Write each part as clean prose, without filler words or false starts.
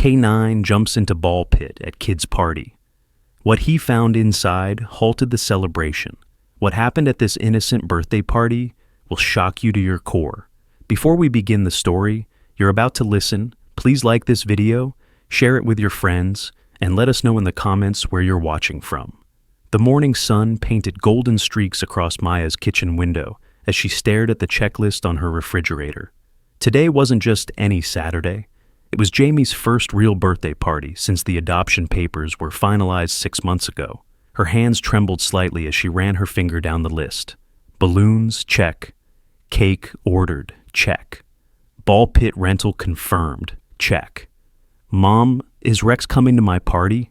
K9 jumps into ball pit at kid's party. What he found inside halted the celebration. What happened at this innocent birthday party will shock you to your core. Before we begin the story you're about to listen, please like this video, share it with your friends, and let us know in the comments where you're watching from. The morning sun painted golden streaks across Maya's kitchen window as she stared at the checklist on her refrigerator. Today wasn't just any Saturday. It was Jamie's first real birthday party since the adoption papers were finalized 6 months ago. Her hands trembled slightly as she ran her finger down the list. Balloons, check. Cake ordered, check. Ball pit rental confirmed, check. Mom, is Rex coming to my party?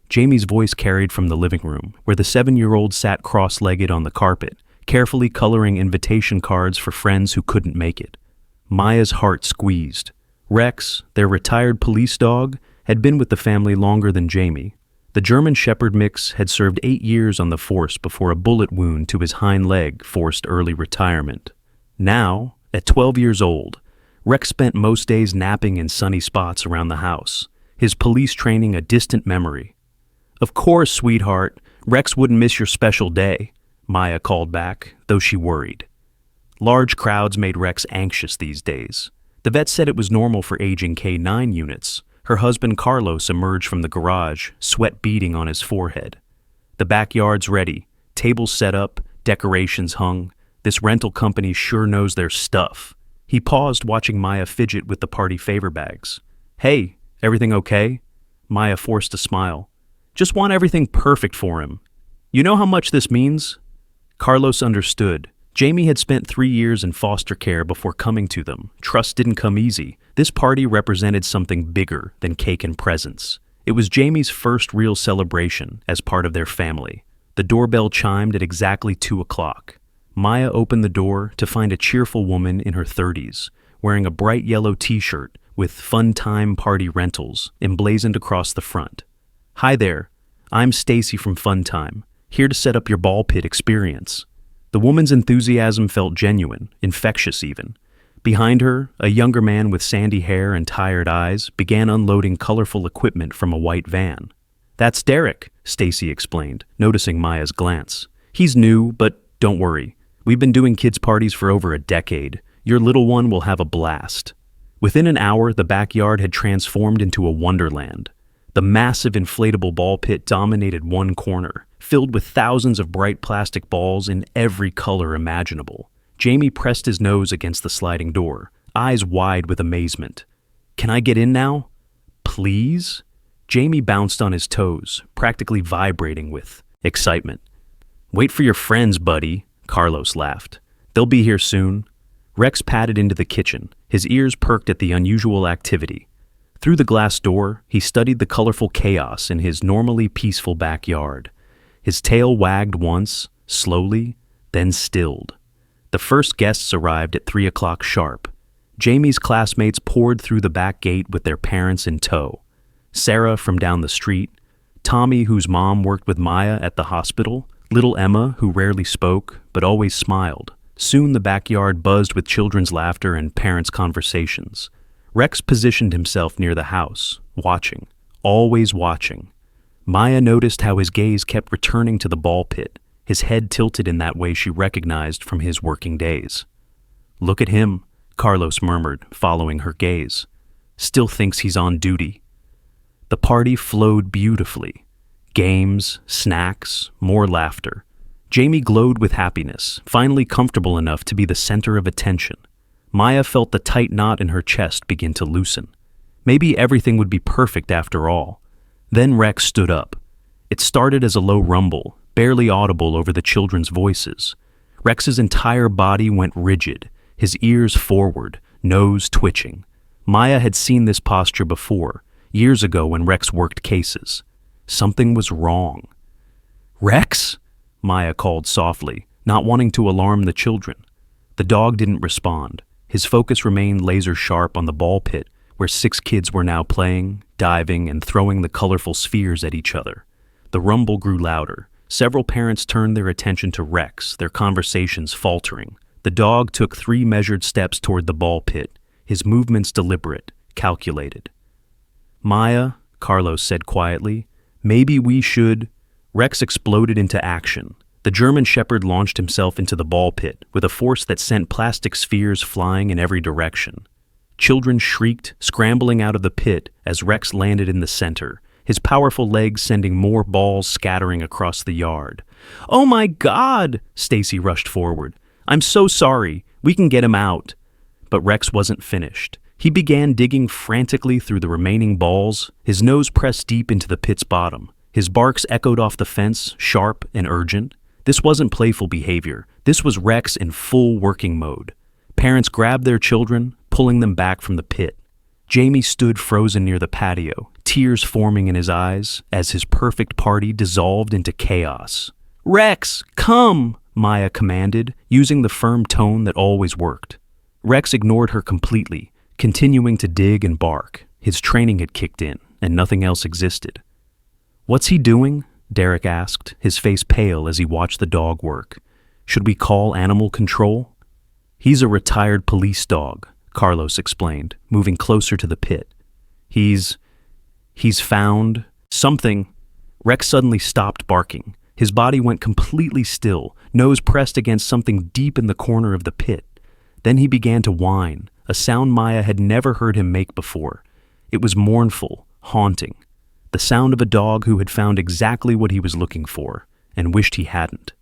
Jamie's voice carried from the living room, where the 7-year-old sat cross-legged on the carpet, carefully coloring invitation cards for friends who couldn't make it. Maya's heart squeezed. Rex, their retired police dog, had been with the family longer than Jamie. The German Shepherd mix had served 8 years on the force before a bullet wound to his hind leg forced early retirement. Now, at 12 years old, Rex spent most days napping in sunny spots around the house, his police training a distant memory. "Of course, sweetheart, Rex wouldn't miss your special day," Maya called back, though she worried. Large crowds made Rex anxious these days. The vet said it was normal for aging K9 units. Her husband Carlos emerged from the garage, sweat beading on his forehead. The backyard's ready, tables set up, decorations hung. This rental company sure knows their stuff. He paused, watching Maya fidget with the party favor bags. "Hey, everything okay?" Maya forced a smile. "Just want everything perfect for him. You know how much this means?" Carlos understood. Jamie had spent 3 years in foster care before coming to them. Trust didn't come easy. This party represented something bigger than cake and presents. It was Jamie's first real celebration as part of their family. The doorbell chimed at exactly 2 o'clock. Maya opened the door to find a cheerful woman in her 30s, wearing a bright yellow t-shirt with Fun Time Party Rentals emblazoned across the front. "Hi there, I'm Stacy from Fun Time, here to set up your ball pit experience." The woman's enthusiasm felt genuine, infectious even. Behind her, a younger man with sandy hair and tired eyes began unloading colorful equipment from a white van. "That's Derek," Stacy explained, noticing Maya's glance. "He's new, but don't worry. We've been doing kids' parties for over a decade. Your little one will have a blast." Within an hour, the backyard had transformed into a wonderland. The massive inflatable ball pit dominated one corner, filled with thousands of bright plastic balls in every color imaginable. Jamie pressed his nose against the sliding door, eyes wide with amazement. "Can I get in now? Please?" Jamie bounced on his toes, practically vibrating with excitement. "Wait for your friends, buddy," Carlos laughed. "They'll be here soon." Rex padded into the kitchen, his ears perked at the unusual activity. Through the glass door, he studied the colorful chaos in his normally peaceful backyard. His tail wagged once, slowly, then stilled. The first guests arrived at 3 o'clock sharp. Jamie's classmates poured through the back gate with their parents in tow. Sarah from down the street, Tommy, whose mom worked with Maya at the hospital, little Emma, who rarely spoke but always smiled. Soon the backyard buzzed with children's laughter and parents' conversations. Rex positioned himself near the house, watching, always watching. Maya noticed how his gaze kept returning to the ball pit, his head tilted in that way she recognized from his working days. "Look at him," Carlos murmured, following her gaze. "Still thinks he's on duty." The party flowed beautifully. Games, snacks, more laughter. Jamie glowed with happiness, finally comfortable enough to be the center of attention. Maya felt the tight knot in her chest begin to loosen. Maybe everything would be perfect after all. Then Rex stood up. It started as a low rumble, barely audible over the children's voices. Rex's entire body went rigid, his ears forward, nose twitching. Maya had seen this posture before, years ago when Rex worked cases. Something was wrong. "Rex?" Maya called softly, not wanting to alarm the children. The dog didn't respond. His focus remained laser-sharp on the ball pit, where 6 kids were now playing, diving, and throwing the colorful spheres at each other. The rumble grew louder. Several parents turned their attention to Rex, their conversations faltering. The dog took 3 measured steps toward the ball pit, his movements deliberate, calculated. Maya, Carlos said quietly, maybe we should. Rex exploded into action. The German Shepherd launched himself into the ball pit with a force that sent plastic spheres flying in every direction. Children shrieked, scrambling out of the pit as Rex landed in the center, his powerful legs sending more balls scattering across the yard. "Oh my God!" Stacy rushed forward. "I'm so sorry. We can get him out." But Rex wasn't finished. He began digging frantically through the remaining balls, his nose pressed deep into the pit's bottom. His barks echoed off the fence, sharp and urgent. This wasn't playful behavior. This was Rex in full working mode. Parents grabbed their children, pulling them back from the pit. Jamie stood frozen near the patio, tears forming in his eyes as his perfect party dissolved into chaos. "Rex, come!" Maya commanded, using the firm tone that always worked. Rex ignored her completely, continuing to dig and bark. His training had kicked in, and nothing else existed. "What's he doing?" Derek asked, his face pale as he watched the dog work. "Should we call animal control?" "He's a retired police dog," Carlos explained, moving closer to the pit. He's found something." Rex suddenly stopped barking. His body went completely still, nose pressed against something deep in the corner of the pit. Then he began to whine, a sound Maya had never heard him make before. It was mournful, haunting. The sound of a dog who had found exactly what he was looking for, and wished he hadn't.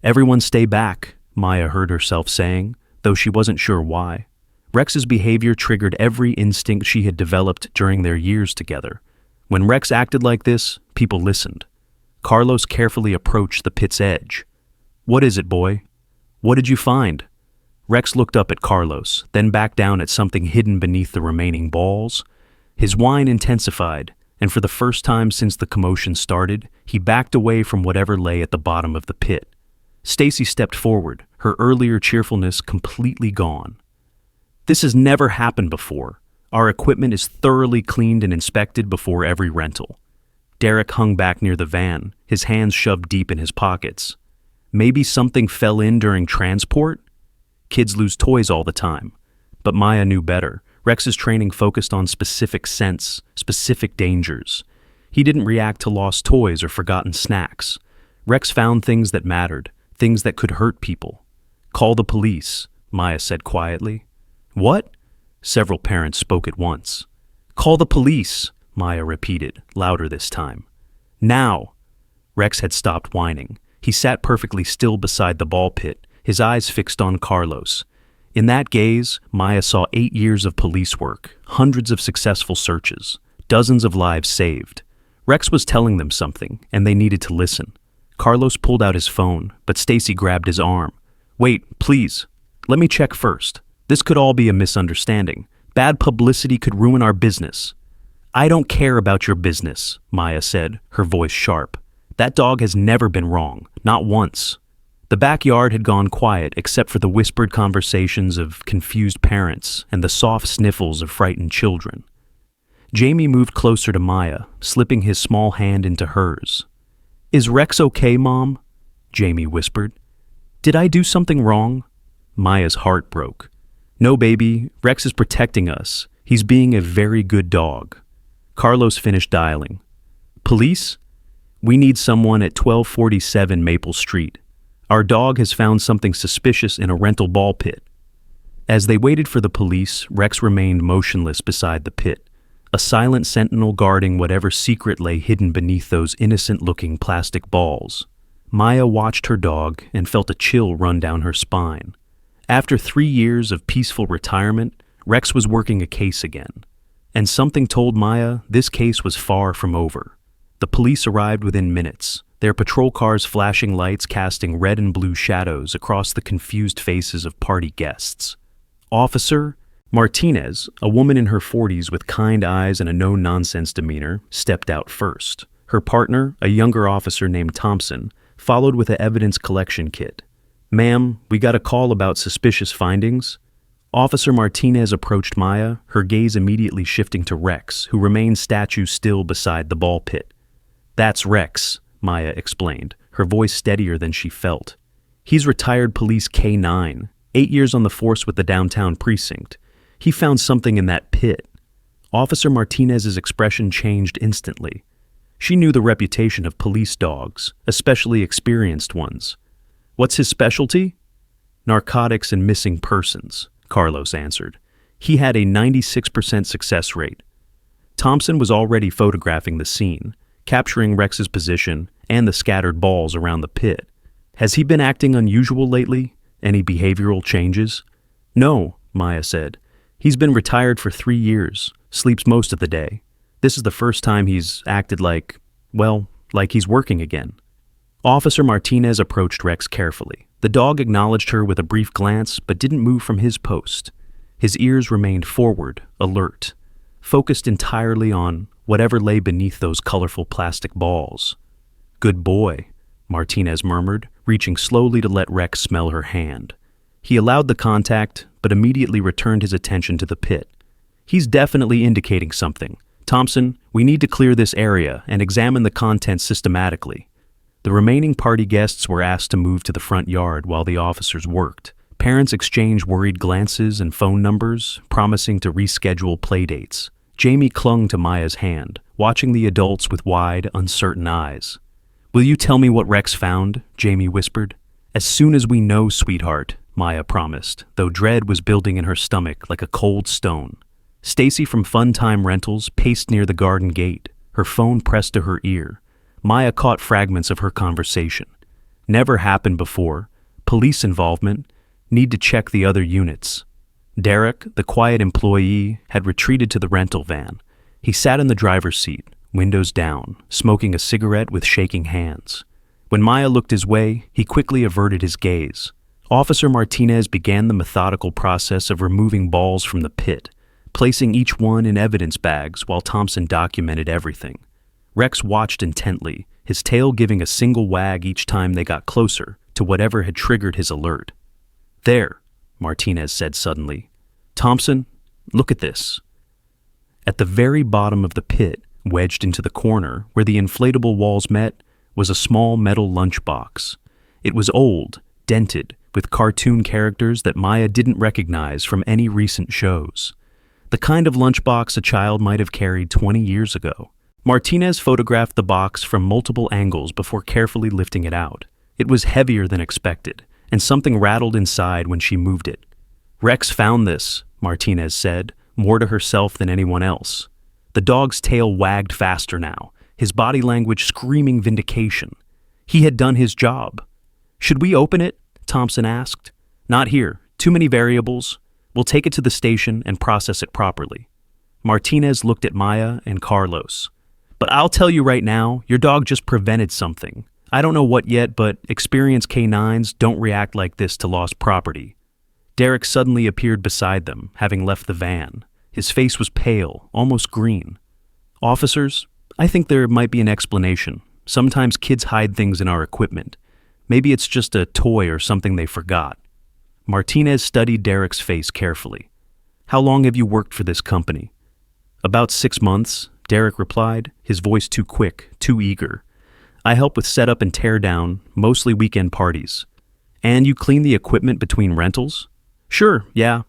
"Everyone stay back," Maya heard herself saying, though she wasn't sure why. Rex's behavior triggered every instinct she had developed during their years together. When Rex acted like this, people listened. Carlos carefully approached the pit's edge. "What is it, boy? What did you find?" Rex looked up at Carlos, then back down at something hidden beneath the remaining balls. His whine intensified, and for the first time since the commotion started, he backed away from whatever lay at the bottom of the pit. Stacy stepped forward, her earlier cheerfulness completely gone. "This has never happened before. Our equipment is thoroughly cleaned and inspected before every rental." Derek hung back near the van, his hands shoved deep in his pockets. "Maybe something fell in during transport? Kids lose toys all the time." But Maya knew better. Rex's training focused on specific scents, specific dangers. He didn't react to lost toys or forgotten snacks. Rex found things that mattered, things that could hurt people. "Call the police," Maya said quietly. "What?" Several parents spoke at once. "Call the police," Maya repeated, louder this time. "Now!" Rex had stopped whining. He sat perfectly still beside the ball pit, his eyes fixed on Carlos. In that gaze, Maya saw 8 years of police work, hundreds of successful searches, dozens of lives saved. Rex was telling them something, and they needed to listen. Carlos pulled out his phone, but Stacy grabbed his arm. "Wait, please. Let me check first. This could all be a misunderstanding. Bad publicity could ruin our business." "I don't care about your business," Maya said, her voice sharp. "That dog has never been wrong, not once." The backyard had gone quiet except for the whispered conversations of confused parents and the soft sniffles of frightened children. Jamie moved closer to Maya, slipping his small hand into hers. "Is Rex okay, Mom?" Jamie whispered. "Did I do something wrong?" Maya's heart broke. "No, baby, Rex is protecting us. He's being a very good dog." Carlos finished dialing. "Police? We need someone at 1247 Maple Street. Our dog has found something suspicious in a rental ball pit." As they waited for the police, Rex remained motionless beside the pit, a silent sentinel guarding whatever secret lay hidden beneath those innocent-looking plastic balls. Maya watched her dog and felt a chill run down her spine. After 3 years of peaceful retirement, Rex was working a case again. And something told Maya this case was far from over. The police arrived within minutes, their patrol cars flashing lights casting red and blue shadows across the confused faces of party guests. Officer Martinez, a woman in her 40s with kind eyes and a no-nonsense demeanor, stepped out first. Her partner, a younger officer named Thompson, followed with an evidence collection kit. "Ma'am, we got a call about suspicious findings." Officer Martinez approached Maya, her gaze immediately shifting to Rex, who remained statue still beside the ball pit. "That's Rex," Maya explained, her voice steadier than she felt. "He's retired police K9, 8 years on the force with the downtown precinct. He found something in that pit." Officer Martinez's expression changed instantly. She knew the reputation of police dogs, especially experienced ones. What's his specialty? Narcotics and missing persons, Carlos answered. He had a 96% success rate. Thompson was already photographing the scene, capturing Rex's position and the scattered balls around the pit. Has he been acting unusual lately? Any behavioral changes? No, Maya said. He's been retired for 3 years, sleeps most of the day. This is the first time he's acted like he's working again. Officer Martinez approached Rex carefully. The dog acknowledged her with a brief glance, but didn't move from his post. His ears remained forward, alert, focused entirely on whatever lay beneath those colorful plastic balls. Good boy, Martinez murmured, reaching slowly to let Rex smell her hand. He allowed the contact, but immediately returned his attention to the pit. He's definitely indicating something. Thompson, we need to clear this area and examine the contents systematically. The remaining party guests were asked to move to the front yard while the officers worked. Parents exchanged worried glances and phone numbers, promising to reschedule playdates. Jamie clung to Maya's hand, watching the adults with wide, uncertain eyes. Will you tell me what Rex found? Jamie whispered. As soon as we know, sweetheart, Maya promised, though dread was building in her stomach like a cold stone. Stacy from Fun Time Rentals paced near the garden gate, her phone pressed to her ear. Maya caught fragments of her conversation. Never happened before. Police involvement. Need to check the other units. Derek, the quiet employee, had retreated to the rental van. He sat in the driver's seat, windows down, smoking a cigarette with shaking hands. When Maya looked his way, he quickly averted his gaze. Officer Martinez began the methodical process of removing balls from the pit, placing each one in evidence bags while Thompson documented everything. Rex watched intently, his tail giving a single wag each time they got closer to whatever had triggered his alert. There, Martinez said suddenly. Thompson, look at this. At the very bottom of the pit, wedged into the corner where the inflatable walls met, was a small metal lunchbox. It was old, dented, with cartoon characters that Maya didn't recognize from any recent shows. The kind of lunchbox a child might have carried 20 years ago. Martinez photographed the box from multiple angles before carefully lifting it out. It was heavier than expected, and something rattled inside when she moved it. Rex found this, Martinez said, more to herself than anyone else. The dog's tail wagged faster now, his body language screaming vindication. He had done his job. Should we open it? Thompson asked. Not here. Too many variables. We'll take it to the station and process it properly. Martinez looked at Maya and Carlos. But I'll tell you right now, your dog just prevented something. I don't know what yet, but experienced canines don't react like this to lost property. Derek suddenly appeared beside them, having left the van. His face was pale, almost green. Officers, I think there might be an explanation. Sometimes kids hide things in our equipment. Maybe it's just a toy or something they forgot. Martinez studied Derek's face carefully. How long have you worked for this company? About 6 months, Derek replied, his voice too quick, too eager. I help with setup and tear down, mostly weekend parties. And you clean the equipment between rentals? Sure, yeah.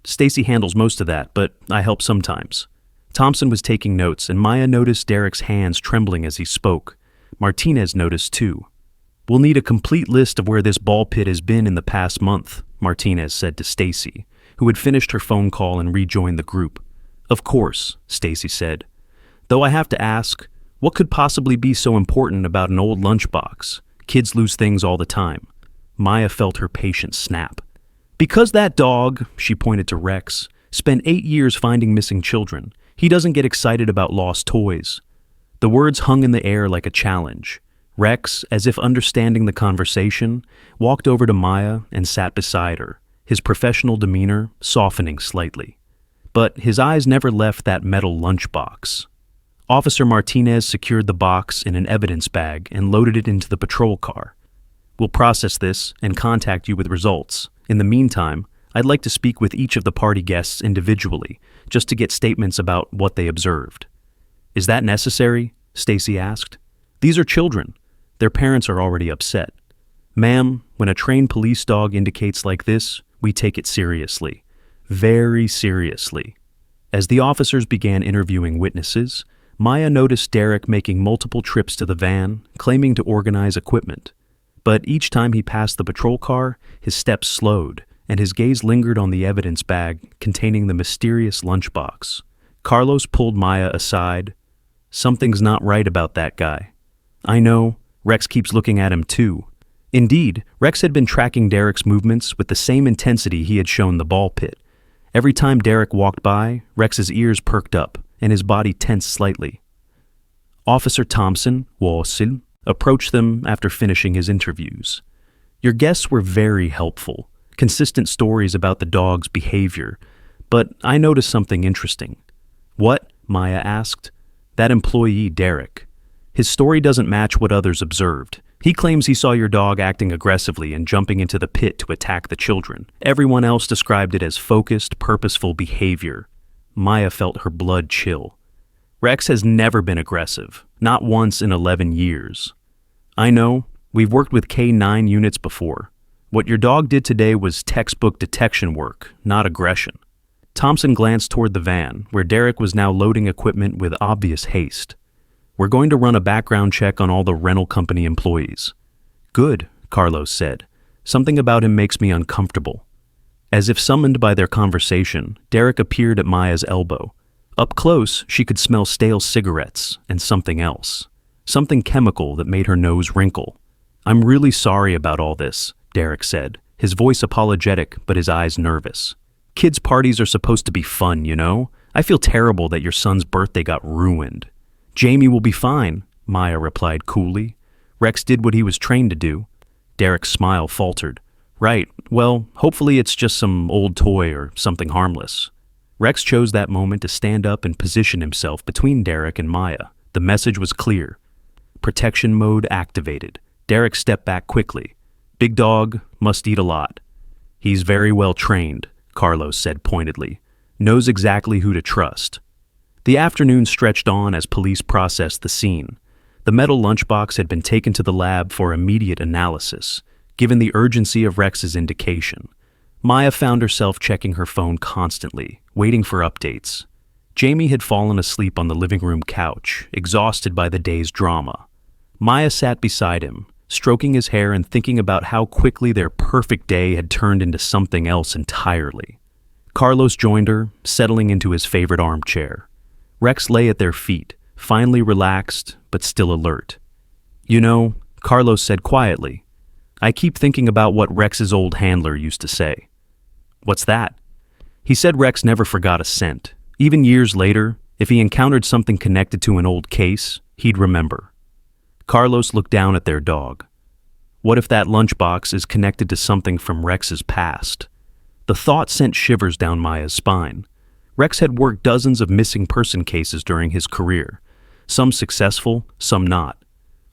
Stacy handles most of that, but I help sometimes. Thompson was taking notes, and Maya noticed Derek's hands trembling as he spoke. Martinez noticed too. We'll need a complete list of where this ball pit has been in the past month, Martinez said to Stacy, who had finished her phone call and rejoined the group. Of course, Stacy said. Though I have to ask, what could possibly be so important about an old lunchbox? Kids lose things all the time. Maya felt her patience snap. Because that dog, she pointed to Rex, spent 8 years finding missing children. He doesn't get excited about lost toys. The words hung in the air like a challenge. Rex, as if understanding the conversation, walked over to Maya and sat beside her, his professional demeanor softening slightly. But his eyes never left that metal lunchbox. Officer Martinez secured the box in an evidence bag and loaded it into the patrol car. We'll process this and contact you with results. In the meantime, I'd like to speak with each of the party guests individually, just to get statements about what they observed. Is that necessary? Stacy asked. These are children. Their parents are already upset. Ma'am, when a trained police dog indicates like this, we take it seriously. Very seriously. As the officers began interviewing witnesses, Maya noticed Derek making multiple trips to the van, claiming to organize equipment. But each time he passed the patrol car, his steps slowed, and his gaze lingered on the evidence bag containing the mysterious lunchbox. Carlos pulled Maya aside. "Something's not right about that guy." "I know. Rex keeps looking at him too." Indeed, Rex had been tracking Derek's movements with the same intensity he had shown the ball pit. Every time Derek walked by, Rex's ears perked up, and his body tensed slightly. Officer Thompson, Wasil, approached them after finishing his interviews. "Your guests were very helpful, consistent stories about the dog's behavior, but I noticed something interesting." "What?" Maya asked. "That employee, Derek. His story doesn't match what others observed. He claims he saw your dog acting aggressively and jumping into the pit to attack the children. Everyone else described it as focused, purposeful behavior." Maya felt her blood chill. "Rex has never been aggressive, not once in 11 years. "I know. We've worked with K9 units before. What your dog did today was textbook detection work, not aggression." Thompson glanced toward the van, where Derek was now loading equipment with obvious haste. "We're going to run a background check on all the rental company employees." "Good," Carlos said. "Something about him makes me uncomfortable." As if summoned by their conversation, Derek appeared at Maya's elbow. Up close, she could smell stale cigarettes and something else. Something chemical that made her nose wrinkle. "I'm really sorry about all this," Derek said, his voice apologetic but his eyes nervous. "Kids' parties are supposed to be fun, you know? I feel terrible that your son's birthday got ruined." "Jamie will be fine," Maya replied coolly. "Rex did what he was trained to do." Derek's smile faltered. "Right, well, hopefully it's just some old toy or something harmless." Rex chose that moment to stand up and position himself between Derek and Maya. The message was clear. Protection mode activated. Derek stepped back quickly. "Big dog, must eat a lot." "He's very well trained," Carlos said pointedly. "Knows exactly who to trust." The afternoon stretched on as police processed the scene. The metal lunchbox had been taken to the lab for immediate analysis, given the urgency of Rex's indication. Maya found herself checking her phone constantly, waiting for updates. Jamie had fallen asleep on the living room couch, exhausted by the day's drama. Maya sat beside him, stroking his hair and thinking about how quickly their perfect day had turned into something else entirely. Carlos joined her, settling into his favorite armchair. Rex lay at their feet, finally relaxed, but still alert. "You know," Carlos said quietly, "I keep thinking about what Rex's old handler used to say." "What's that?" "He said Rex never forgot a scent. Even years later, if he encountered something connected to an old case, he'd remember." Carlos looked down at their dog. What if that lunchbox is connected to something from Rex's past? The thought sent shivers down Maya's spine. Rex had worked dozens of missing person cases during his career, some successful, some not.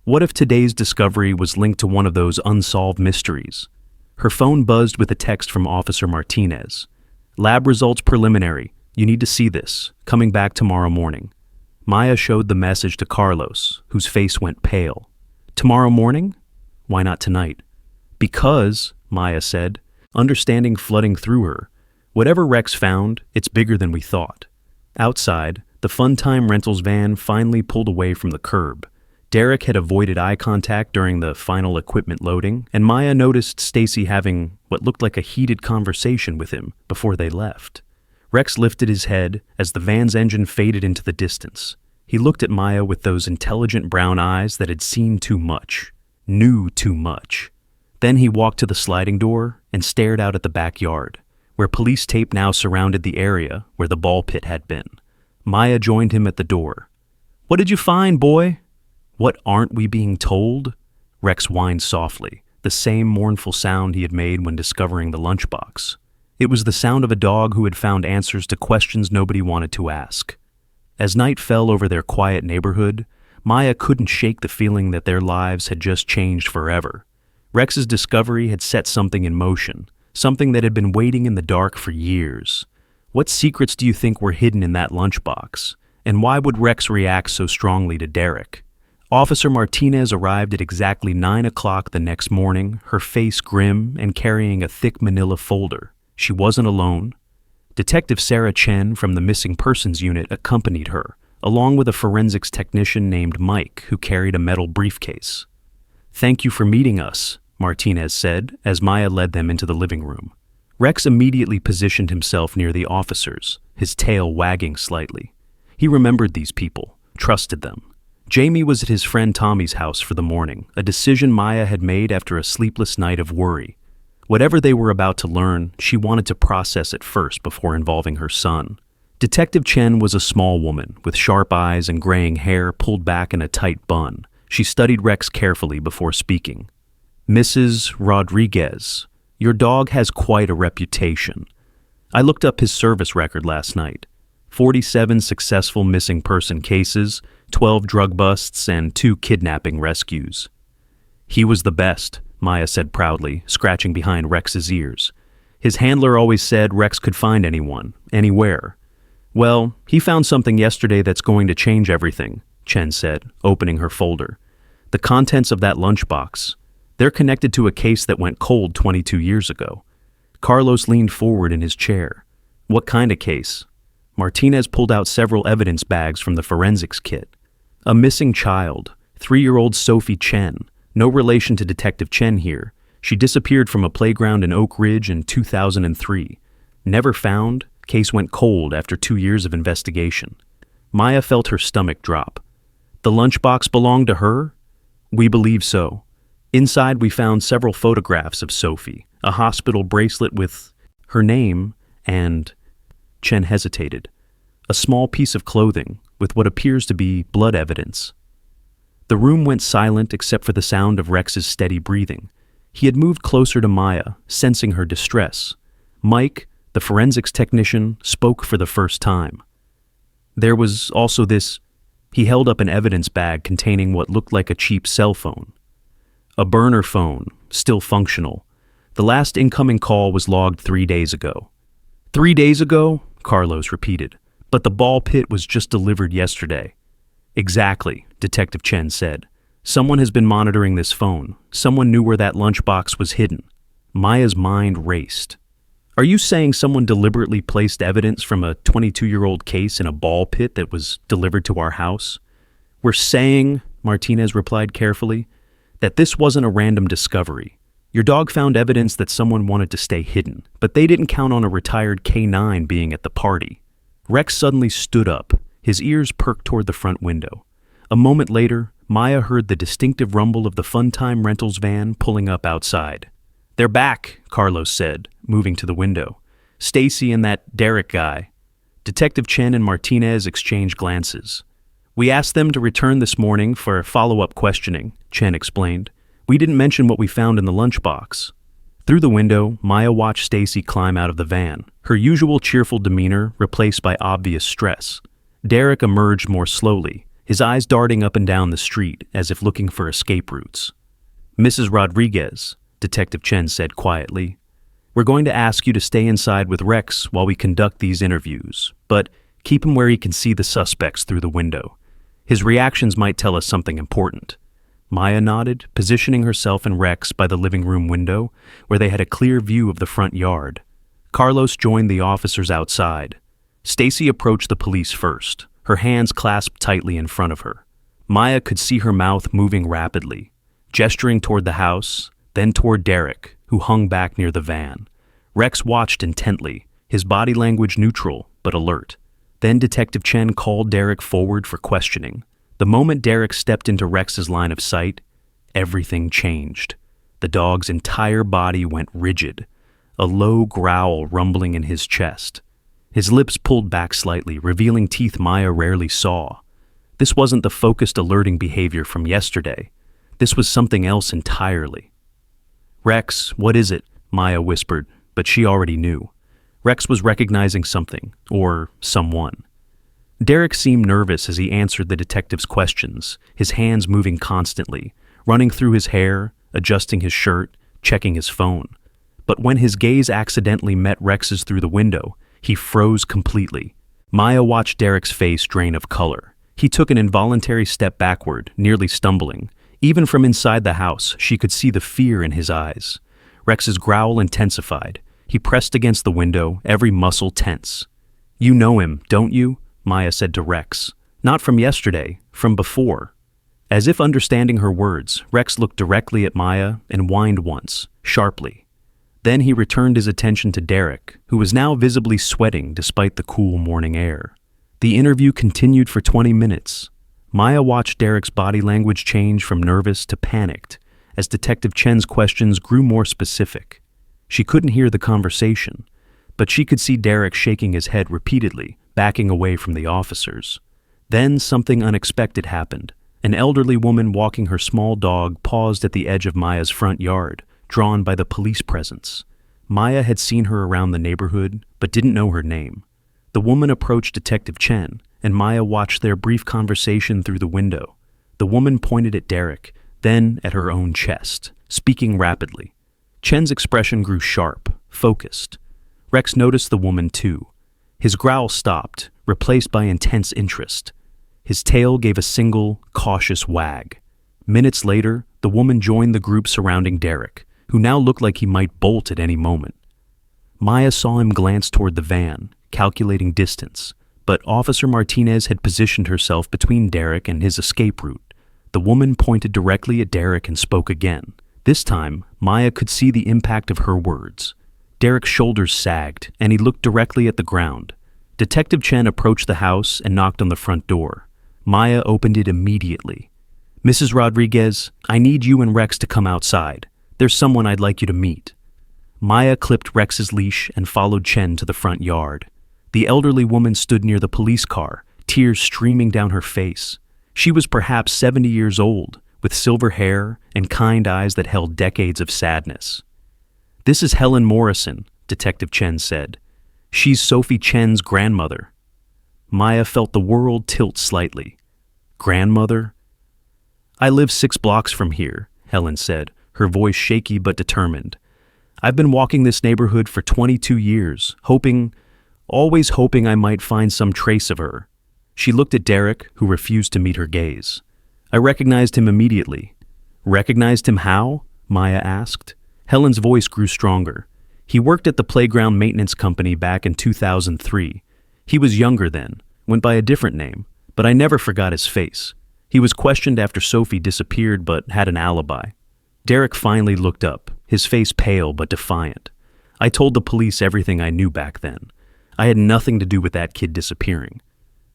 What if today's discovery was linked to one of those unsolved mysteries? Her phone buzzed with a text from Officer Martinez. "Lab results preliminary. You need to see this. Coming back tomorrow morning." Maya showed the message to Carlos, whose face went pale. "Tomorrow morning? Why not tonight?" "Because," Maya said, understanding flooding through her, "whatever Rex found, it's bigger than we thought." Outside, the Fun Time Rentals van finally pulled away from the curb. Derek had avoided eye contact during the final equipment loading, and Maya noticed Stacy having what looked like a heated conversation with him before they left. Rex lifted his head as the van's engine faded into the distance. He looked at Maya with those intelligent brown eyes that had seen too much, knew too much. Then he walked to the sliding door and stared out at the backyard, where police tape now surrounded the area where the ball pit had been. Maya joined him at the door. "What did you find, boy?" "What aren't we being told?" Rex whined softly, the same mournful sound he had made when discovering the lunchbox. It was the sound of a dog who had found answers to questions nobody wanted to ask. As night fell over their quiet neighborhood, Maya couldn't shake the feeling that their lives had just changed forever. Rex's discovery had set something in motion, something that had been waiting in the dark for years. What secrets do you think were hidden in that lunchbox? And why would Rex react so strongly to Derek? Officer Martinez arrived at exactly 9 o'clock the next morning, her face grim and carrying a thick manila folder. She wasn't alone. Detective Sarah Chen from the Missing Persons Unit accompanied her, along with a forensics technician named Mike who carried a metal briefcase. "Thank you for meeting us," Martinez said as Maya led them into the living room. Rex immediately positioned himself near the officers, his tail wagging slightly. He remembered these people, trusted them. Jamie was at his friend Tommy's house for the morning, a decision Maya had made after a sleepless night of worry. Whatever they were about to learn, she wanted to process it first before involving her son. Detective Chen was a small woman with sharp eyes and graying hair pulled back in a tight bun. She studied Rex carefully before speaking. "Mrs. Rodriguez, your dog has quite a reputation. I looked up his service record last night. 47 successful missing person cases, 12 drug busts, and 2 kidnapping rescues." "He was the best," Maya said proudly, scratching behind Rex's ears. "His handler always said Rex could find anyone, anywhere." "Well, he found something yesterday that's going to change everything," Chen said, opening her folder. "The contents of that lunchbox. They're connected to a case that went cold 22 years ago." Carlos leaned forward in his chair. "What kind of case?" Martinez pulled out several evidence bags from the forensics kit. "A missing child, 3-year-old Sophie Chen. No relation to Detective Chen here. She disappeared from a playground in Oak Ridge in 2003. Never found. Case went cold after 2 years of investigation." Maya felt her stomach drop. "The lunchbox belonged to her?" "We believe so. Inside we found several photographs of Sophie, a hospital bracelet with her name and..." Chen hesitated. "A small piece of clothing with what appears to be blood evidence." The room went silent except for the sound of Rex's steady breathing. He had moved closer to Maya, sensing her distress. Mike, the forensics technician, spoke for the first time. "There was also this..." He held up an evidence bag containing what looked like a cheap cell phone. "A burner phone, still functional. The last incoming call was logged 3 days ago." "3 days ago?" Carlos repeated. "But the ball pit was just delivered yesterday." "Exactly," Detective Chen said. "Someone has been monitoring this phone. Someone knew where that lunchbox was hidden." Maya's mind raced. "Are you saying someone deliberately placed evidence from a 22-year-old case in a ball pit that was delivered to our house?" "We're saying," Martinez replied carefully, "that this wasn't a random discovery. Your dog found evidence that someone wanted to stay hidden, but they didn't count on a retired K9 being at the party." Rex suddenly stood up, his ears perked toward the front window. A moment later, Maya heard the distinctive rumble of the Funtime Rentals van pulling up outside. "They're back," Carlos said, moving to the window. "Stacy and that Derek guy." Detective Chen and Martinez exchanged glances. "We asked them to return this morning for follow-up questioning," Chen explained. "We didn't mention what we found in the lunchbox." Through the window, Maya watched Stacy climb out of the van, her usual cheerful demeanor replaced by obvious stress. Derek emerged more slowly, his eyes darting up and down the street as if looking for escape routes. "Mrs. Rodriguez," Detective Chen said quietly, "we're going to ask you to stay inside with Rex while we conduct these interviews, but keep him where he can see the suspects through the window. His reactions might tell us something important." Maya nodded, positioning herself and Rex by the living room window, where they had a clear view of the front yard. Carlos joined the officers outside. Stacy approached the police first, her hands clasped tightly in front of her. Maya could see her mouth moving rapidly, gesturing toward the house, then toward Derek, who hung back near the van. Rex watched intently, his body language neutral but alert. Then Detective Chen called Derek forward for questioning. The moment Derek stepped into Rex's line of sight, everything changed. The dog's entire body went rigid, a low growl rumbling in his chest. His lips pulled back slightly, revealing teeth Maya rarely saw. This wasn't the focused, alerting behavior from yesterday. This was something else entirely. "Rex, what is it?" Maya whispered, but she already knew. Rex was recognizing something, or someone. Derek seemed nervous as he answered the detective's questions, his hands moving constantly, running through his hair, adjusting his shirt, checking his phone. But when his gaze accidentally met Rex's through the window, he froze completely. Maya watched Derek's face drain of color. He took an involuntary step backward, nearly stumbling. Even from inside the house, she could see the fear in his eyes. Rex's growl intensified. He pressed against the window, every muscle tense. "You know him, don't you?" Maya said to Rex. "Not from yesterday, from before." As if understanding her words, Rex looked directly at Maya and whined once, sharply. Then he returned his attention to Derek, who was now visibly sweating despite the cool morning air. The interview continued for 20 minutes. Maya watched Derek's body language change from nervous to panicked as Detective Chen's questions grew more specific. She couldn't hear the conversation, but she could see Derek shaking his head repeatedly, backing away from the officers. Then something unexpected happened. An elderly woman walking her small dog paused at the edge of Maya's front yard, drawn by the police presence. Maya had seen her around the neighborhood, but didn't know her name. The woman approached Detective Chen, and Maya watched their brief conversation through the window. The woman pointed at Derek, then at her own chest, speaking rapidly. Chen's expression grew sharp, focused. Rex noticed the woman too. His growl stopped, replaced by intense interest. His tail gave a single, cautious wag. Minutes later, the woman joined the group surrounding Derek, who now looked like he might bolt at any moment. Maya saw him glance toward the van, calculating distance, but Officer Martinez had positioned herself between Derek and his escape route. The woman pointed directly at Derek and spoke again. This time, Maya could see the impact of her words. Derek's shoulders sagged, and he looked directly at the ground. Detective Chen approached the house and knocked on the front door. Maya opened it immediately. "Mrs. Rodriguez, I need you and Rex to come outside. There's someone I'd like you to meet." Maya clipped Rex's leash and followed Chen to the front yard. The elderly woman stood near the police car, tears streaming down her face. She was perhaps 70 years old, with silver hair and kind eyes that held decades of sadness. "This is Helen Morrison," Detective Chen said. "She's Sophie Chen's grandmother." Maya felt the world tilt slightly. "Grandmother?" "I live 6 blocks from here," Helen said, her voice shaky but determined. "I've been walking this neighborhood for 22 years, always hoping I might find some trace of her." She looked at Derek, who refused to meet her gaze. "I recognized him immediately." "Recognized him how?" Maya asked. Helen's voice grew stronger. "He worked at the playground maintenance company back in 2003. He was younger then, went by a different name, but I never forgot his face. He was questioned after Sophie disappeared but had an alibi." Derek finally looked up, his face pale but defiant. "I told the police everything I knew back then. I had nothing to do with that kid disappearing."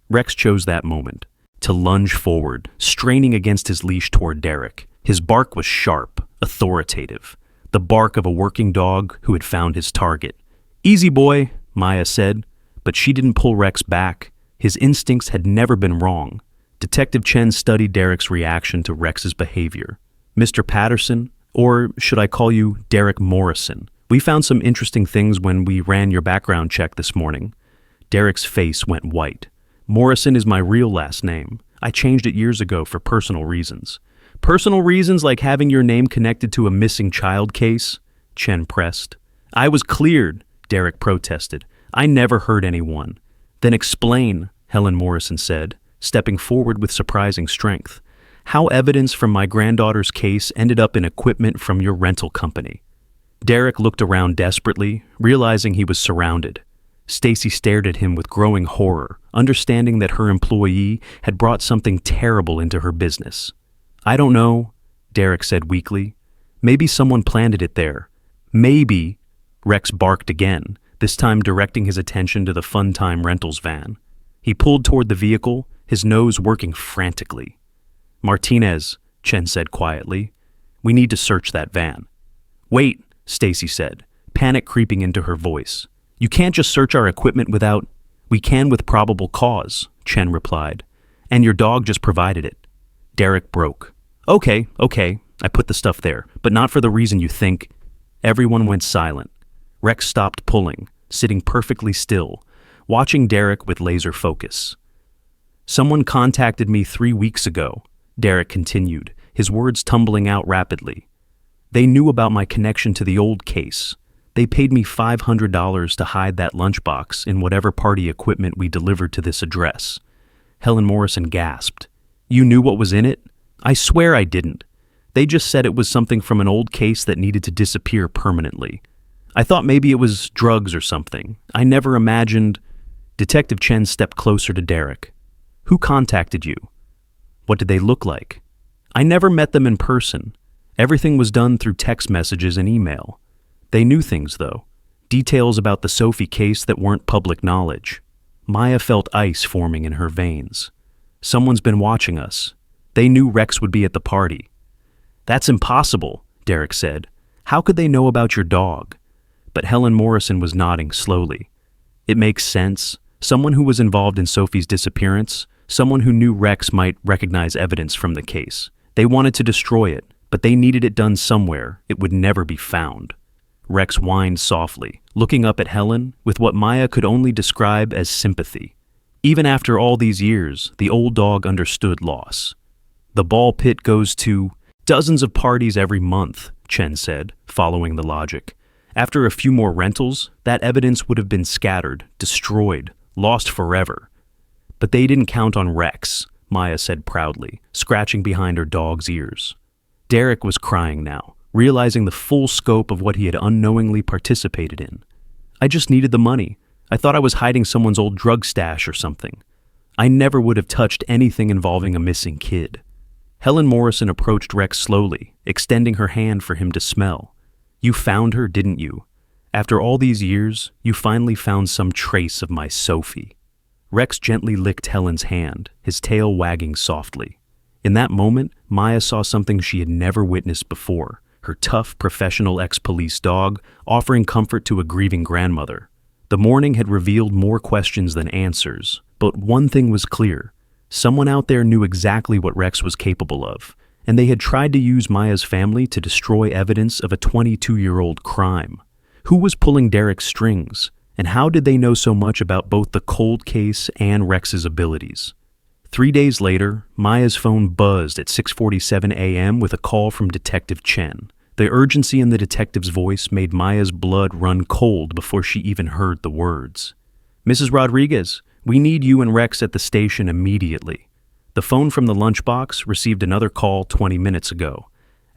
Rex chose that moment to lunge forward, straining against his leash toward Derek. His bark was sharp, authoritative, the bark of a working dog who had found his target. "Easy, boy," Maya said, but she didn't pull Rex back. His instincts had never been wrong. Detective Chen studied Derek's reaction to Rex's behavior. "Mr. Patterson, or should I call you Derek Morrison? We found some interesting things when we ran your background check this morning." Derek's face went white. "Morrison is my real last name. I changed it years ago for personal reasons." "Personal reasons like having your name connected to a missing child case?" Chen pressed. "I was cleared," Derek protested. "I never hurt anyone." "Then explain," Helen Morrison said, stepping forward with surprising strength, "how evidence from my granddaughter's case ended up in equipment from your rental company." Derek looked around desperately, realizing he was surrounded. Stacy stared at him with growing horror, understanding that her employee had brought something terrible into her business. "I don't know," Derek said weakly. "Maybe someone planted it there. Maybe," Rex barked again, this time directing his attention to the Fun Time Rentals van. He pulled toward the vehicle, his nose working frantically. "Martinez," Chen said quietly, "we need to search that van." "Wait," Stacy said, panic creeping into her voice. "You can't just search our equipment without—" "We can with probable cause," Chen replied. "And your dog just provided it." Derek broke. Okay, I put the stuff there, but not for the reason you think." Everyone went silent. Rex stopped pulling, sitting perfectly still, watching Derek with laser focus. "Someone contacted me 3 weeks ago," Derek continued, his words tumbling out rapidly. "They knew about my connection to the old case. They paid me $500 to hide that lunchbox in whatever party equipment we delivered to this address." Helen Morrison gasped. "You knew what was in it?" "I swear I didn't. They just said it was something from an old case that needed to disappear permanently." I thought maybe it was drugs or something. I never imagined. Detective Chen stepped closer to Derek. Who contacted you? What did they look like? I never met them in person. Everything was done through text messages and email. They knew things, though. Details about the Sophie case that weren't public knowledge. Maya felt ice forming in her veins. Someone's been watching us. They knew Rex would be at the party. That's impossible, Derek said. How could they know about your dog? But Helen Morrison was nodding slowly. It makes sense. Someone who was involved in Sophie's disappearance, someone who knew Rex might recognize evidence from the case. They wanted to destroy it, but they needed it done somewhere it would never be found. Rex whined softly, looking up at Helen with what Maya could only describe as sympathy. Even after all these years, the old dog understood loss. The ball pit goes to dozens of parties every month, Chen said, following the logic. After a few more rentals, that evidence would have been scattered, destroyed, lost forever. But they didn't count on Rex, Maya said proudly, scratching behind her dog's ears. Derek was crying now, realizing the full scope of what he had unknowingly participated in. I just needed the money. I thought I was hiding someone's old drug stash or something. I never would have touched anything involving a missing kid. Helen Morrison approached Rex slowly, extending her hand for him to smell. You found her, didn't you? After all these years, you finally found some trace of my Sophie. Rex gently licked Helen's hand, his tail wagging softly. In that moment, Maya saw something she had never witnessed before, her tough, professional ex-police dog offering comfort to a grieving grandmother. The morning had revealed more questions than answers, but one thing was clear. Someone out there knew exactly what Rex was capable of, and they had tried to use Maya's family to destroy evidence of a 22-year-old crime. Who was pulling Derek's strings, and how did they know so much about both the cold case and Rex's abilities? 3 days later, Maya's phone buzzed at 6:47 a.m. with a call from Detective Chen. The urgency in the detective's voice made Maya's blood run cold before she even heard the words. Mrs. Rodriguez, we need you and Rex at the station immediately. The phone from the lunchbox received another call 20 minutes ago,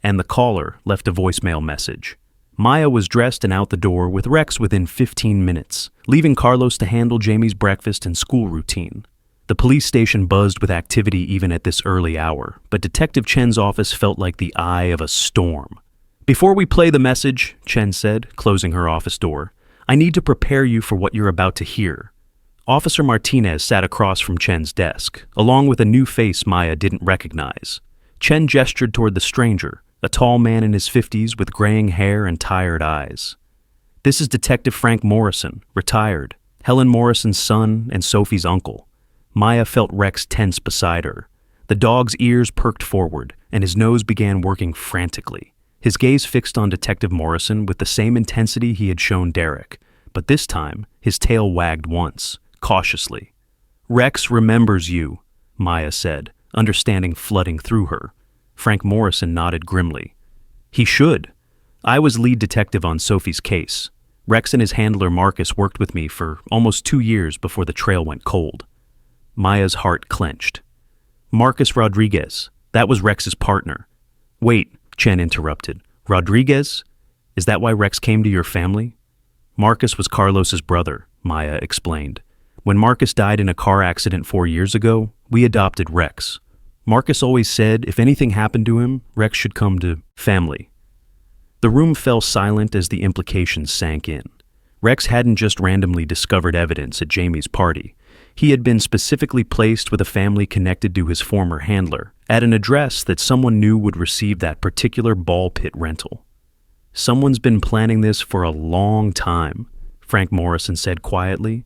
and the caller left a voicemail message. Maya was dressed and out the door with Rex within 15 minutes, leaving Carlos to handle Jamie's breakfast and school routine. The police station buzzed with activity even at this early hour, but Detective Chen's office felt like the eye of a storm. Before we play the message, Chen said, closing her office door, I need to prepare you for what you're about to hear. Officer Martinez sat across from Chen's desk, along with a new face Maya didn't recognize. Chen gestured toward the stranger, a tall man in his 50s with graying hair and tired eyes. This is Detective Frank Morrison, retired, Helen Morrison's son and Sophie's uncle. Maya felt Rex tense beside her. The dog's ears perked forward, and his nose began working frantically. His gaze fixed on Detective Morrison with the same intensity he had shown Derek, but this time his tail wagged once, cautiously. Rex remembers you, Maya said, understanding flooding through her. Frank Morrison nodded grimly. He should. I was lead detective on Sophie's case. Rex and his handler Marcus worked with me for almost 2 years before the trail went cold. Maya's heart clenched. Marcus Rodriguez, that was Rex's partner. Wait, Chen interrupted. Rodriguez? Is that why Rex came to your family? Marcus was Carlos's brother, Maya explained. When Marcus died in a car accident 4 years ago, we adopted Rex. Marcus always said if anything happened to him, Rex should come to family. The room fell silent as the implications sank in. Rex hadn't just randomly discovered evidence at Jamie's party. He had been specifically placed with a family connected to his former handler, at an address that someone knew would receive that particular ball pit rental. Someone's been planning this for a long time, Frank Morrison said quietly.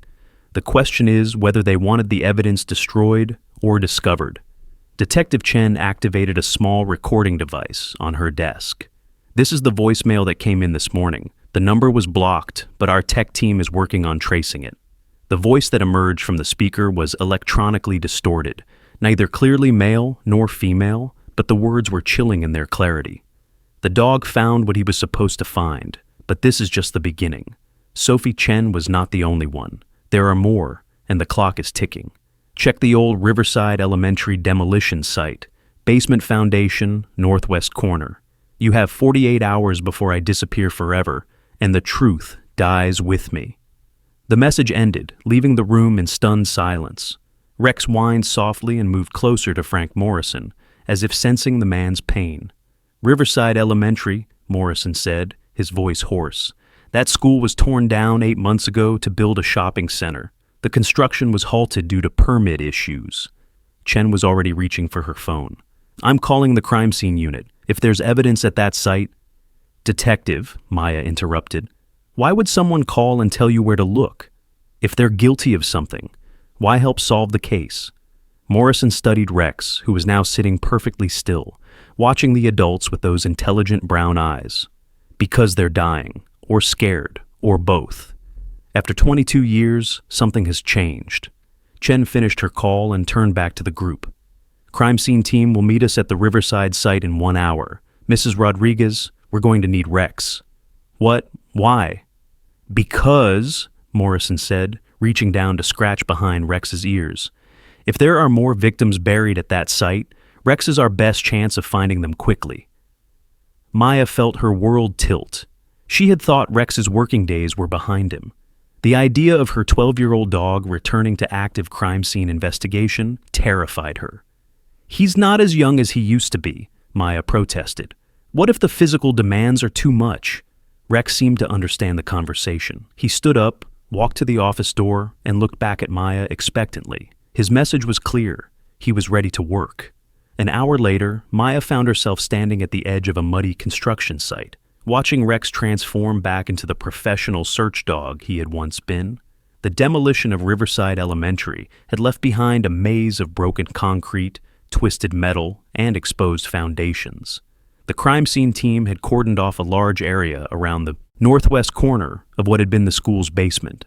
The question is whether they wanted the evidence destroyed or discovered. Detective Chen activated a small recording device on her desk. This is the voicemail that came in this morning. The number was blocked, but our tech team is working on tracing it. The voice that emerged from the speaker was electronically distorted, neither clearly male nor female, but the words were chilling in their clarity. The dog found what he was supposed to find, but this is just the beginning. Sophie Chen was not the only one. There are more, and the clock is ticking. Check the old Riverside Elementary demolition site, basement foundation, northwest corner. You have 48 hours before I disappear forever, and the truth dies with me." The message ended, leaving the room in stunned silence. Rex whined softly and moved closer to Frank Morrison, as if sensing the man's pain. "Riverside Elementary," Morrison said, his voice hoarse. "That school was torn down 8 months ago to build a shopping center. The construction was halted due to permit issues." Chen was already reaching for her phone. "I'm calling the crime scene unit. If there's evidence at that site—" "Detective," Maya interrupted, "why would someone call and tell you where to look? If they're guilty of something, why help solve the case?" Morrison studied Rex, who was now sitting perfectly still, watching the adults with those intelligent brown eyes. "Because they're dying, or scared, or both. After 22 years, something has changed." Chen finished her call and turned back to the group. "Crime scene team will meet us at the Riverside site in 1 hour. Mrs. Rodriguez, we're going to need Rex." "What? Why?" "Because," Morrison said, reaching down to scratch behind Rex's ears, "if there are more victims buried at that site, Rex is our best chance of finding them quickly." Maya felt her world tilt. She had thought Rex's working days were behind him. The idea of her 12-year-old dog returning to active crime scene investigation terrified her. "He's not as young as he used to be," Maya protested. "What if the physical demands are too much?" Rex seemed to understand the conversation. He stood up, walked to the office door, and looked back at Maya expectantly. His message was clear. He was ready to work. An hour later, Maya found herself standing at the edge of a muddy construction site, watching Rex transform back into the professional search dog he had once been. The demolition of Riverside Elementary had left behind a maze of broken concrete, twisted metal, and exposed foundations. The crime scene team had cordoned off a large area around the northwest corner of what had been the school's basement.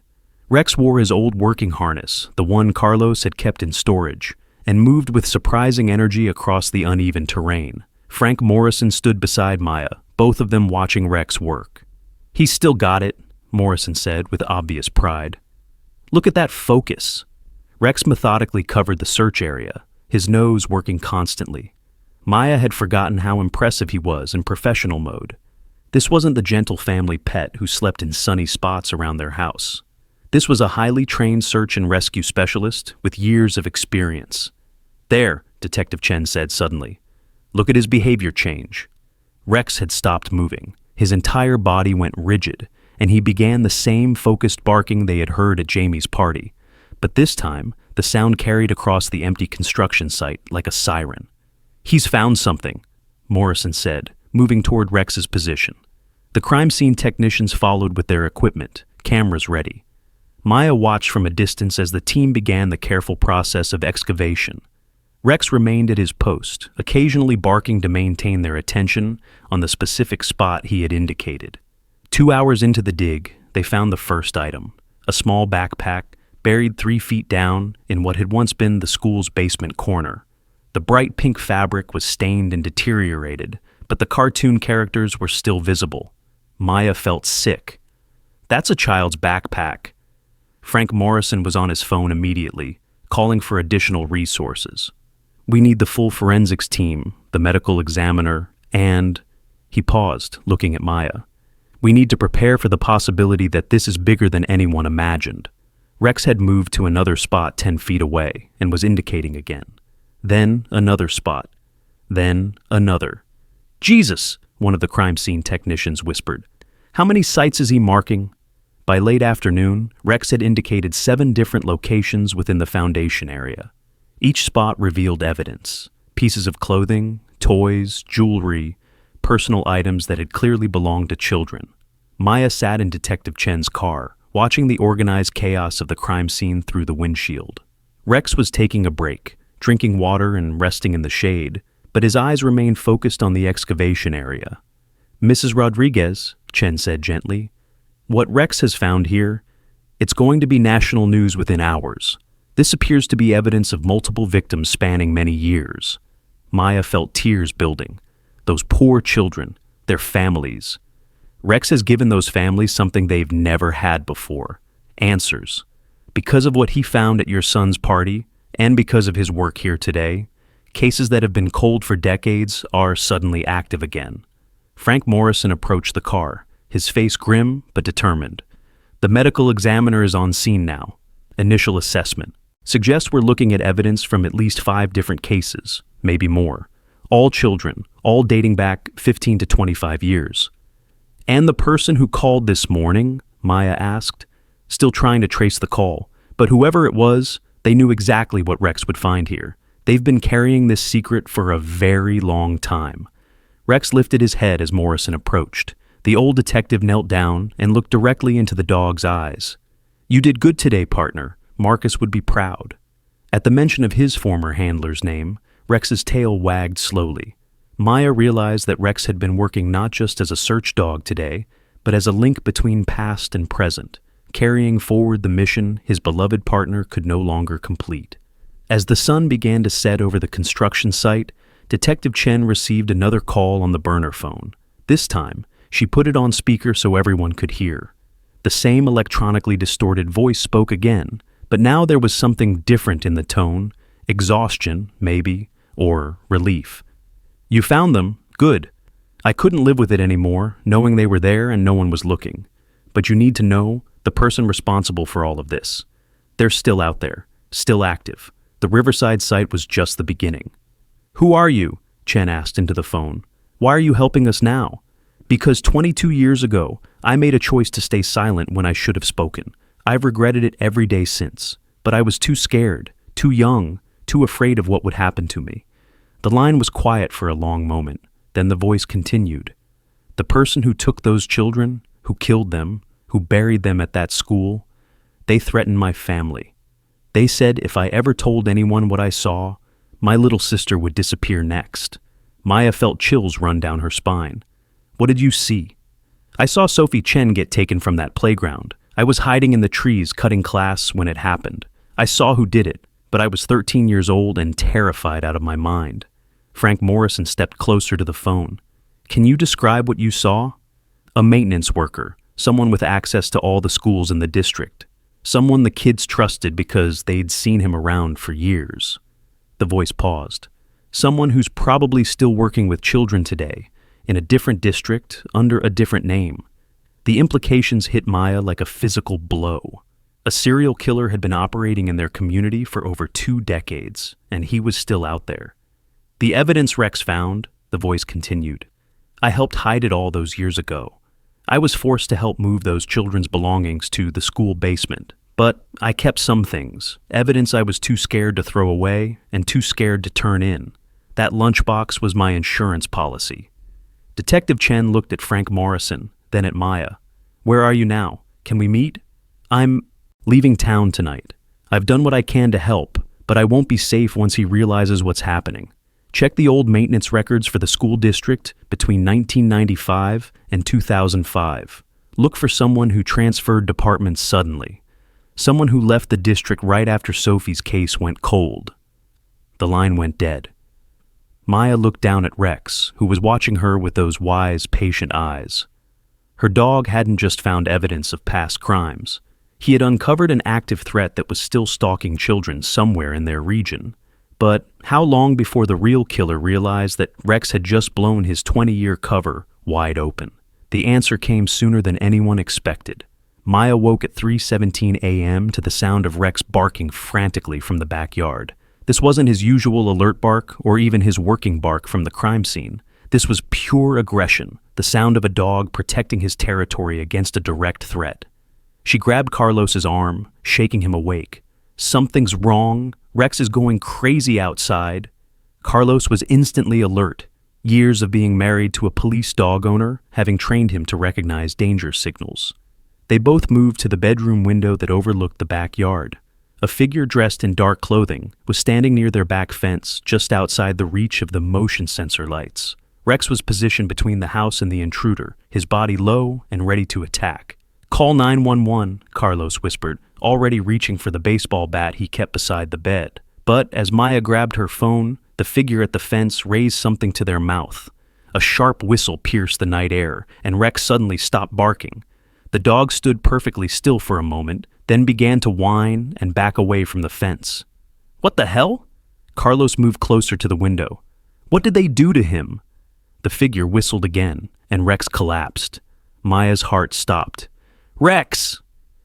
Rex wore his old working harness, the one Carlos had kept in storage, and moved with surprising energy across the uneven terrain. Frank Morrison stood beside Maya, both of them watching Rex work. "He's still got it," Morrison said with obvious pride. "Look at that focus." Rex methodically covered the search area, his nose working constantly. Maya had forgotten how impressive he was in professional mode. This wasn't the gentle family pet who slept in sunny spots around their house. This was a highly trained search and rescue specialist with years of experience. "There," Detective Chen said suddenly. "Look at his behavior change." Rex had stopped moving. His entire body went rigid, and he began the same focused barking they had heard at Jamie's party. But this time, the sound carried across the empty construction site like a siren. "He's found something," Morrison said, moving toward Rex's position. The crime scene technicians followed with their equipment, cameras ready. Maya watched from a distance as the team began the careful process of excavation. Rex remained at his post, occasionally barking to maintain their attention on the specific spot he had indicated. 2 hours into the dig, they found the first item, a small backpack buried 3 feet down in what had once been the school's basement corner. The bright pink fabric was stained and deteriorated, but the cartoon characters were still visible. Maya felt sick. "That's a child's backpack." Frank Morrison was on his phone immediately, calling for additional resources. "We need the full forensics team, the medical examiner, and—" He paused, looking at Maya. "We need to prepare for the possibility that this is bigger than anyone imagined." Rex had moved to another spot 10 feet away and was indicating again. Then another spot. Then another. "Jesus!" one of the crime scene technicians whispered. "How many sites is he marking?" By late afternoon, Rex had indicated 7 different locations within the foundation area. Each spot revealed evidence, pieces of clothing, toys, jewelry, personal items that had clearly belonged to children. Maya sat in Detective Chen's car, watching the organized chaos of the crime scene through the windshield. Rex was taking a break, drinking water and resting in the shade, but his eyes remained focused on the excavation area. "Mrs. Rodriguez," Chen said gently, "what Rex has found here, it's going to be national news within hours. This appears to be evidence of multiple victims spanning many years." Maya felt tears building. Those poor children, their families. Rex has given those families something they've never had before. Answers. Because of what he found at your son's party, and because of his work here today, cases that have been cold for decades are suddenly active again. Frank Morrison approached the car, his face grim but determined. The medical examiner is on scene now. Initial assessment. Suggests we're looking at evidence from at least 5 different cases, maybe more. All children, all dating back 15 to 25 years. And the person who called this morning, Maya asked, still trying to trace the call. But whoever it was, they knew exactly what Rex would find here. They've been carrying this secret for a very long time. Rex lifted his head as Morrison approached. The old detective knelt down and looked directly into the dog's eyes. "You did good today, partner." Marcus would be proud. At the mention of his former handler's name, Rex's tail wagged slowly. Maya realized that Rex had been working not just as a search dog today, but as a link between past and present, carrying forward the mission his beloved partner could no longer complete. As the sun began to set over the construction site, Detective Chen received another call on the burner phone. This time, she put it on speaker so everyone could hear. The same electronically distorted voice spoke again, but now there was something different in the tone, exhaustion, maybe, or relief. "You found them? Good. I couldn't live with it anymore, knowing they were there and no one was looking. But you need to know the person responsible for all of this. They're still out there, still active. The Riverside site was just the beginning." "Who are you?" Chen asked into the phone. "Why are you helping us now?" "Because 22 years ago, I made a choice to stay silent when I should have spoken. I've regretted it every day since, but I was too scared, too young, too afraid of what would happen to me." The line was quiet for a long moment. Then the voice continued. "The person who took those children, who killed them, who buried them at that school, they threatened my family. They said if I ever told anyone what I saw, my little sister would disappear next." Maya felt chills run down her spine. "What did you see?" "I saw Sophie Chen get taken from that playground. I was hiding in the trees cutting class when it happened. I saw who did it, but I was 13 years old and terrified out of my mind." Frank Morrison stepped closer to the phone. "Can you describe what you saw?" "A maintenance worker, someone with access to all the schools in the district. Someone the kids trusted because they'd seen him around for years." The voice paused. "Someone who's probably still working with children today, in a different district, under a different name." The implications hit Maya like a physical blow. A serial killer had been operating in their community for over 2 decades, and he was still out there. "The evidence Rex found," the voice continued, "I helped hide it all those years ago. I was forced to help move those children's belongings to the school basement. But I kept some things, evidence I was too scared to throw away and too scared to turn in. That lunchbox was my insurance policy." Detective Chen looked at Frank Morrison, then at Maya. "Where are you now? Can we meet?" "I'm leaving town tonight. I've done what I can to help, but I won't be safe once he realizes what's happening. Check the old maintenance records for the school district between 1995 and 2005. Look for someone who transferred departments suddenly. Someone who left the district right after Sophie's case went cold." The line went dead. Maya looked down at Rex, who was watching her with those wise, patient eyes. Her dog hadn't just found evidence of past crimes. He had uncovered an active threat that was still stalking children somewhere in their region. But how long before the real killer realized that Rex had just blown his 20-year cover wide open? The answer came sooner than anyone expected. Maya woke at 3:17 a.m. to the sound of Rex barking frantically from the backyard. This wasn't his usual alert bark or even his working bark from the crime scene. This was pure aggression, the sound of a dog protecting his territory against a direct threat. She grabbed Carlos's arm, shaking him awake. "Something's wrong. Rex is going crazy outside." Carlos was instantly alert, years of being married to a police dog owner having trained him to recognize danger signals. They both moved to the bedroom window that overlooked the backyard. A figure dressed in dark clothing was standing near their back fence, just outside the reach of the motion sensor lights. Rex was positioned between the house and the intruder, his body low and ready to attack. "Call 911, Carlos whispered, already reaching for the baseball bat he kept beside the bed. But as Maya grabbed her phone, the figure at the fence raised something to their mouth. A sharp whistle pierced the night air, and Rex suddenly stopped barking. The dog stood perfectly still for a moment, then began to whine and back away from the fence. "What the hell?" Carlos moved closer to the window. "What did they do to him?" The figure whistled again, and Rex collapsed. Maya's heart stopped. "Rex!"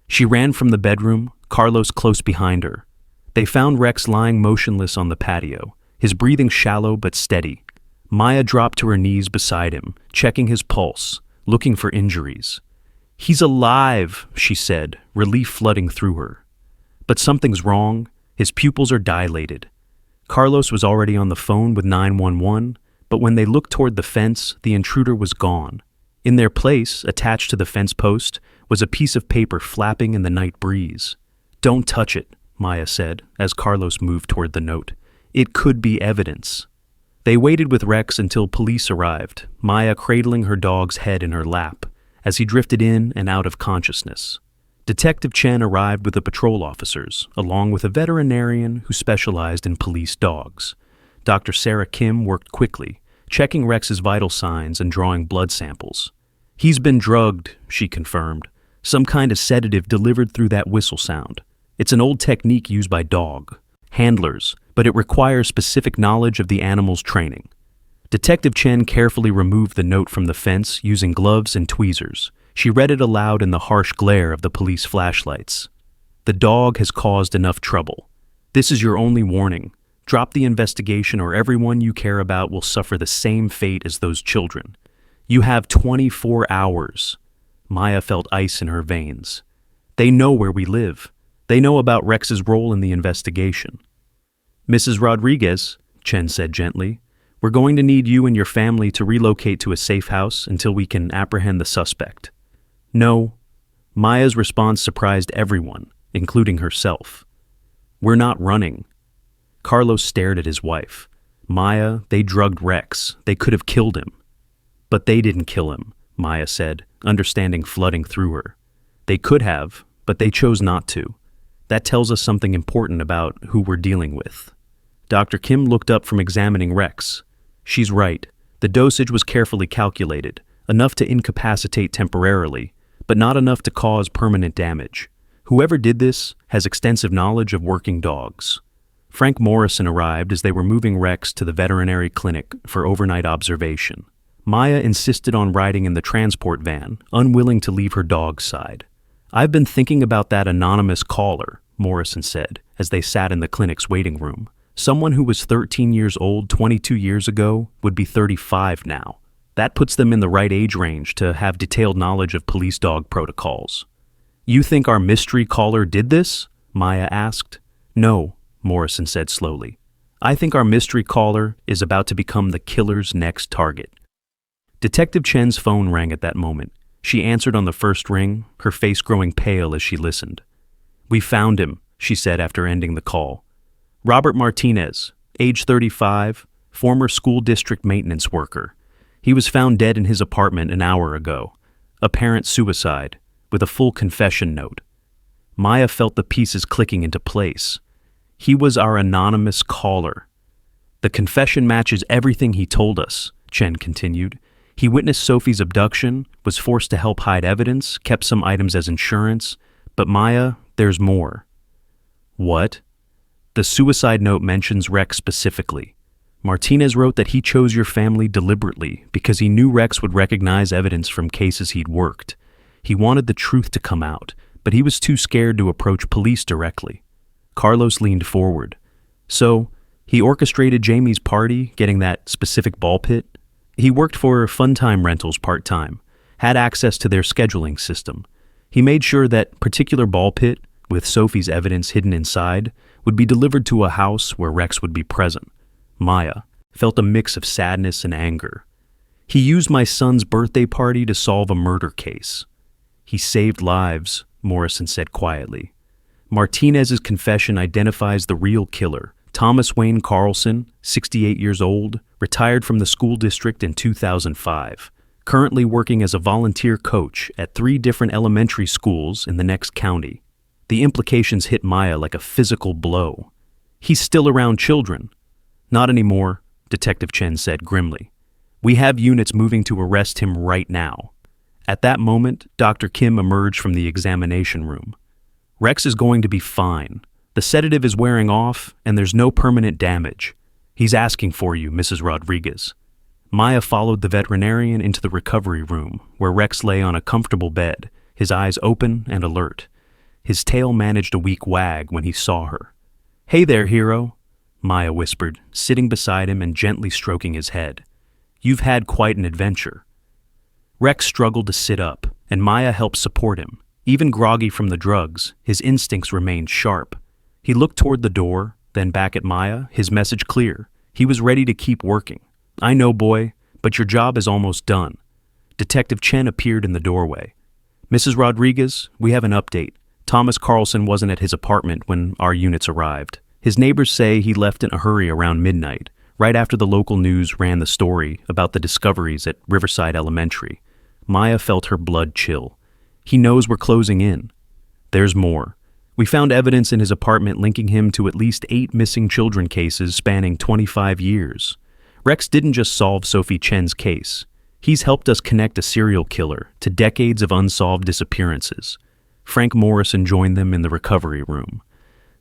She ran from the bedroom, Carlos close behind her. They found Rex lying motionless on the patio, his breathing shallow but steady. Maya dropped to her knees beside him, checking his pulse, looking for injuries. "He's alive," she said, relief flooding through her. "But something's wrong. His pupils are dilated." Carlos was already on the phone with 911, but when they looked toward the fence, the intruder was gone. In their place, attached to the fence post, was a piece of paper flapping in the night breeze. "Don't touch it," Maya said, as Carlos moved toward the note. "It could be evidence." They waited with Rex until police arrived, Maya cradling her dog's head in her lap, as he drifted in and out of consciousness. Detective Chen arrived with the patrol officers, along with a veterinarian who specialized in police dogs. Dr. Sarah Kim worked quickly, checking Rex's vital signs and drawing blood samples. "He's been drugged," she confirmed. "Some kind of sedative delivered through that whistle sound. It's an old technique used by dog handlers, but it requires specific knowledge of the animal's training." Detective Chen carefully removed the note from the fence using gloves and tweezers. She read it aloud in the harsh glare of the police flashlights. "The dog has caused enough trouble. This is your only warning. Drop the investigation or everyone you care about will suffer the same fate as those children. You have 24 hours. Maya felt ice in her veins. "They know where we live. They know about Rex's role in the investigation." "Mrs. Rodriguez," Chen said gently, "we're going to need you and your family to relocate to a safe house until we can apprehend the suspect." "No." Maya's response surprised everyone, including herself. "We're not running." Carlos stared at his wife. "Maya, they drugged Rex. They could have killed him." "But they didn't kill him," Maya said, understanding flooding through her. "They could have, but they chose not to. That tells us something important about who we're dealing with." Dr. Kim looked up from examining Rex. "She's right. The dosage was carefully calculated, enough to incapacitate temporarily, but not enough to cause permanent damage. Whoever did this has extensive knowledge of working dogs." Frank Morrison arrived as they were moving Rex to the veterinary clinic for overnight observation. Maya insisted on riding in the transport van, unwilling to leave her dog's side. "I've been thinking about that anonymous caller," Morrison said, as they sat in the clinic's waiting room. "Someone who was 13 years old 22 years ago would be 35 now. That puts them in the right age range to have detailed knowledge of police dog protocols." "You think our mystery caller did this?" Maya asked. "No," Morrison said slowly. "I think our mystery caller is about to become the killer's next target." Detective Chen's phone rang at that moment. She answered on the first ring, her face growing pale as she listened. "We found him," she said after ending the call. "Robert Martinez, age 35, former school district maintenance worker. He was found dead in his apartment an hour ago. Apparent suicide, with a full confession note." Maya felt the pieces clicking into place. "He was our anonymous caller. The confession matches everything he told us," Chen continued. "He witnessed Sophie's abduction, was forced to help hide evidence, kept some items as insurance. But Maya, there's more." "What?" "The suicide note mentions Rex specifically. Martinez wrote that he chose your family deliberately because he knew Rex would recognize evidence from cases he'd worked. He wanted the truth to come out, but he was too scared to approach police directly." Carlos leaned forward. "So, he orchestrated Jamie's party, getting that specific ball pit? He worked for Funtime Rentals part-time, had access to their scheduling system. He made sure that particular ball pit, with Sophie's evidence hidden inside, would be delivered to a house where Rex would be present." Maya felt a mix of sadness and anger. "He used my son's birthday party to solve a murder case." "He saved lives," Morrison said quietly. "Martinez's confession identifies the real killer, Thomas Wayne Carlson, 68 years old, retired from the school district in 2005, currently working as a volunteer coach at 3 different elementary schools in the next county." The implications hit Maya like a physical blow. "He's still around children." "Not anymore," Detective Chen said grimly. "We have units moving to arrest him right now." At that moment, Dr. Kim emerged from the examination room. "Rex is going to be fine. The sedative is wearing off, and there's no permanent damage. He's asking for you, Mrs. Rodriguez." Maya followed the veterinarian into the recovery room, where Rex lay on a comfortable bed, his eyes open and alert. His tail managed a weak wag when he saw her. "Hey there, hero," Maya whispered, sitting beside him and gently stroking his head. "You've had quite an adventure." Rex struggled to sit up, and Maya helped support him. Even groggy from the drugs, his instincts remained sharp. He looked toward the door, then back at Maya, his message clear. He was ready to keep working. "I know, boy, but your job is almost done." Detective Chen appeared in the doorway. "Mrs. Rodriguez, we have an update. Thomas Carlson wasn't at his apartment when our units arrived. His neighbors say he left in a hurry around midnight, right after the local news ran the story about the discoveries at Riverside Elementary." Maya felt her blood chill. "He knows we're closing in." "There's more. We found evidence in his apartment linking him to at least 8 missing children cases spanning 25 years. Rex didn't just solve Sophie Chen's case. He's helped us connect a serial killer to decades of unsolved disappearances." Frank Morrison joined them in the recovery room.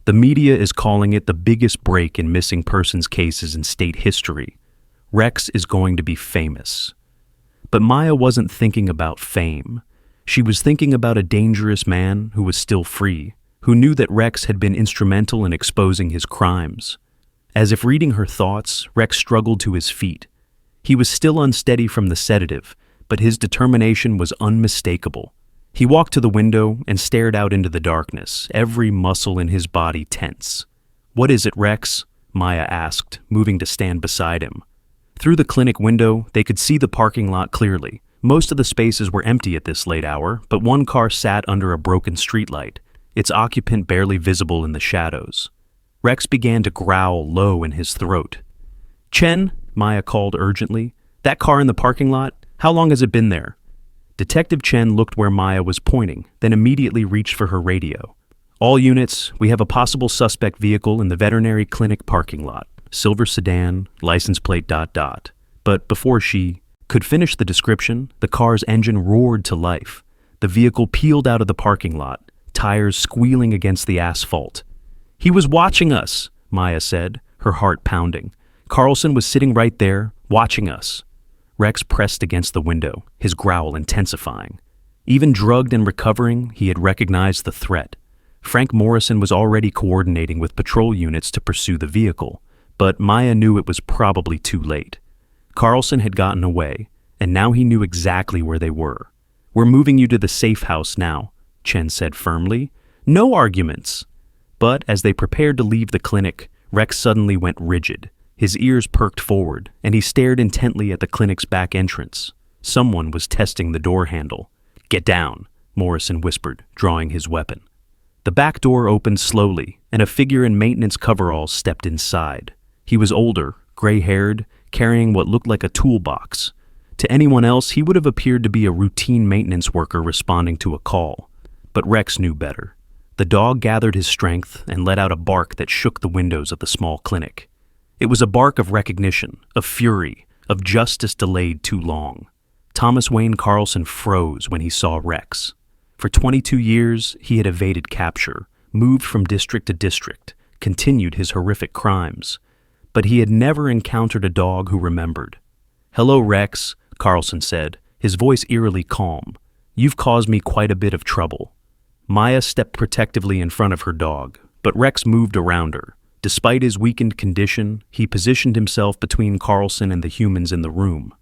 "The media is calling it the biggest break in missing persons cases in state history. Rex is going to be famous." But Maya wasn't thinking about fame. She was thinking about a dangerous man who was still free, who knew that Rex had been instrumental in exposing his crimes. As if reading her thoughts, Rex struggled to his feet. He was still unsteady from the sedative, but his determination was unmistakable. He walked to the window and stared out into the darkness, every muscle in his body tense. "What is it, Rex?" Maya asked, moving to stand beside him. Through the clinic window, they could see the parking lot clearly. Most of the spaces were empty at this late hour, but one car sat under a broken streetlight, its occupant barely visible in the shadows. Rex began to growl low in his throat. "Chen," Maya called urgently, "that car in the parking lot, how long has it been there?" Detective Chen looked where Maya was pointing, then immediately reached for her radio. "All units, we have a possible suspect vehicle in the veterinary clinic parking lot. Silver sedan, license plate ... But before she could finish the description, the car's engine roared to life. The vehicle peeled out of the parking lot, tires squealing against the asphalt. "He was watching us," Maya said, her heart pounding. "Carlson was sitting right there, watching us." Rex pressed against the window, his growl intensifying. Even drugged and recovering, he had recognized the threat. Frank Morrison was already coordinating with patrol units to pursue the vehicle, but Maya knew it was probably too late. Carlson had gotten away, and now he knew exactly where they were. "We're moving you to the safe house now," Chen said firmly. "No arguments." But as they prepared to leave the clinic, Rex suddenly went rigid. His ears perked forward, and he stared intently at the clinic's back entrance. Someone was testing the door handle. "Get down," Morrison whispered, drawing his weapon. The back door opened slowly, and a figure in maintenance coveralls stepped inside. He was older, gray-haired, carrying what looked like a toolbox. To anyone else, he would have appeared to be a routine maintenance worker responding to a call. But Rex knew better. The dog gathered his strength and let out a bark that shook the windows of the small clinic. It was a bark of recognition, of fury, of justice delayed too long. Thomas Wayne Carlson froze when he saw Rex. For 22 years, he had evaded capture, moved from district to district, continued his horrific crimes. But he had never encountered a dog who remembered. "Hello, Rex," Carlson said, his voice eerily calm. "You've caused me quite a bit of trouble." Maya stepped protectively in front of her dog, but Rex moved around her. Despite his weakened condition, he positioned himself between Carlson and the humans in the room.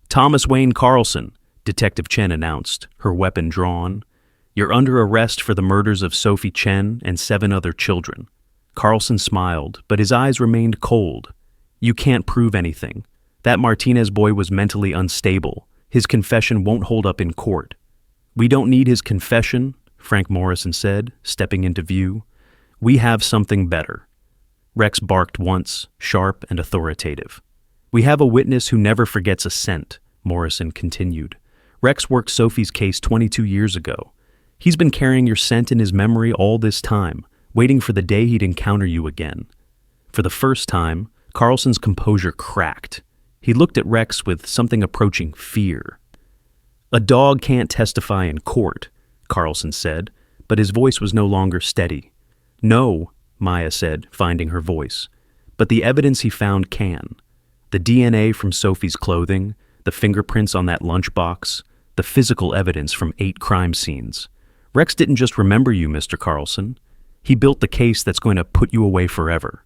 "Thomas Wayne Carlson," Detective Chen announced, her weapon drawn. "You're under arrest for the murders of Sophie Chen and 7 other children." Carlson smiled, but his eyes remained cold. "You can't prove anything. That Martinez boy was mentally unstable. His confession won't hold up in court." "We don't need his confession," Frank Morrison said, stepping into view. "We have something better." Rex barked once, sharp and authoritative. "We have a witness who never forgets a scent," Morrison continued. "Rex worked Sophie's case 22 years ago. He's been carrying your scent in his memory all this time, waiting for the day he'd encounter you again." For the first time, Carlson's composure cracked. He looked at Rex with something approaching fear. "A dog can't testify in court," Carlson said, but his voice was no longer steady. "No," Maya said, finding her voice, "but the evidence he found can. The DNA from Sophie's clothing, the fingerprints on that lunchbox, the physical evidence from 8 crime scenes. Rex didn't just remember you, Mr. Carlson. He built the case that's going to put you away forever.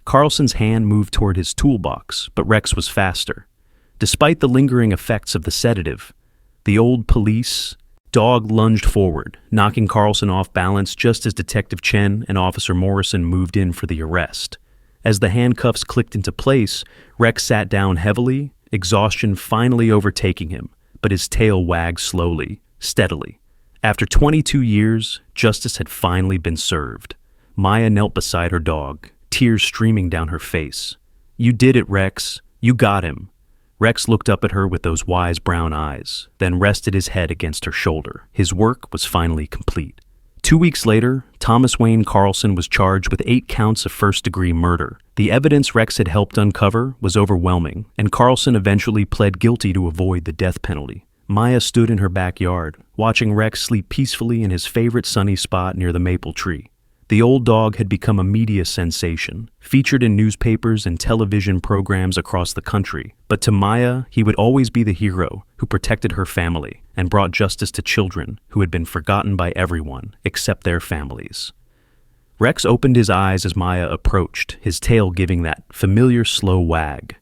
Carlson's hand moved toward his toolbox, but Rex was faster. Despite the lingering effects of the sedative, the old police dog lunged forward, knocking Carlson off balance just as Detective Chen and Officer Morrison moved in for the arrest. As the handcuffs clicked into place, Rex sat down heavily, exhaustion finally overtaking him, but his tail wagged slowly, steadily. After 22 years, justice had finally been served. Maya knelt beside her dog, tears streaming down her face. "You did it, Rex. You got him." Rex looked up at her with those wise brown eyes, then rested his head against her shoulder. His work was finally complete. 2 weeks later, Thomas Wayne Carlson was charged with 8 counts of first-degree murder. The evidence Rex had helped uncover was overwhelming, and Carlson eventually pled guilty to avoid the death penalty. Maya stood in her backyard, watching Rex sleep peacefully in his favorite sunny spot near the maple tree. The old dog had become a media sensation, featured in newspapers and television programs across the country. But to Maya, he would always be the hero who protected her family and brought justice to children who had been forgotten by everyone except their families. Rex opened his eyes as Maya approached, his tail giving that familiar slow wag.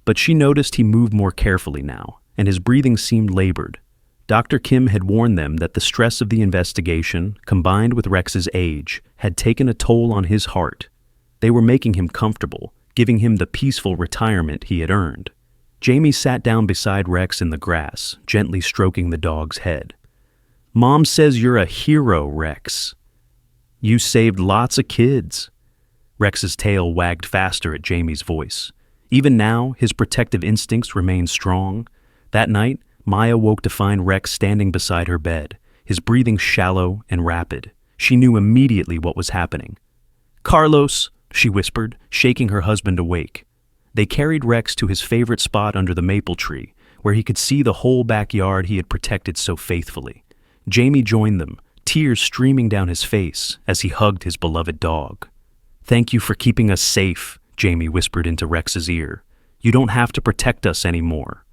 But she noticed he moved more carefully now, and his breathing seemed labored. Dr. Kim had warned them that the stress of the investigation, combined with Rex's age, had taken a toll on his heart. They were making him comfortable, giving him the peaceful retirement he had earned. Jamie sat down beside Rex in the grass, gently stroking the dog's head. "Mom says you're a hero, Rex. You saved lots of kids." Rex's tail wagged faster at Jamie's voice. Even now, his protective instincts remained strong. That night, Maya woke to find Rex standing beside her bed, his breathing shallow and rapid. She knew immediately what was happening. "Carlos," she whispered, shaking her husband awake. They carried Rex to his favorite spot under the maple tree, where he could see the whole backyard he had protected so faithfully. Jamie joined them, tears streaming down his face as he hugged his beloved dog. "Thank you for keeping us safe," Jamie whispered into Rex's ear. "You don't have to protect us anymore."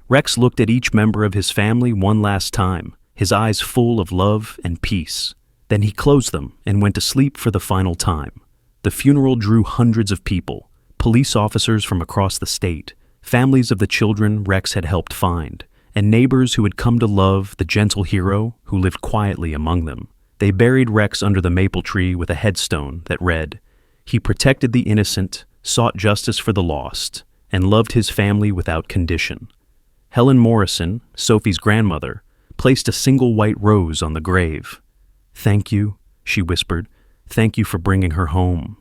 Rex looked at each member of his family one last time, his eyes full of love and peace. Then he closed them and went to sleep for the final time. The funeral drew hundreds of people, police officers from across the state, families of the children Rex had helped find, and neighbors who had come to love the gentle hero who lived quietly among them. They buried Rex under the maple tree with a headstone that read, "He protected the innocent, sought justice for the lost, and loved his family without condition." Helen Morrison, Sophie's grandmother, placed a single white rose on the grave. "Thank you," she whispered. "Thank you for bringing her home."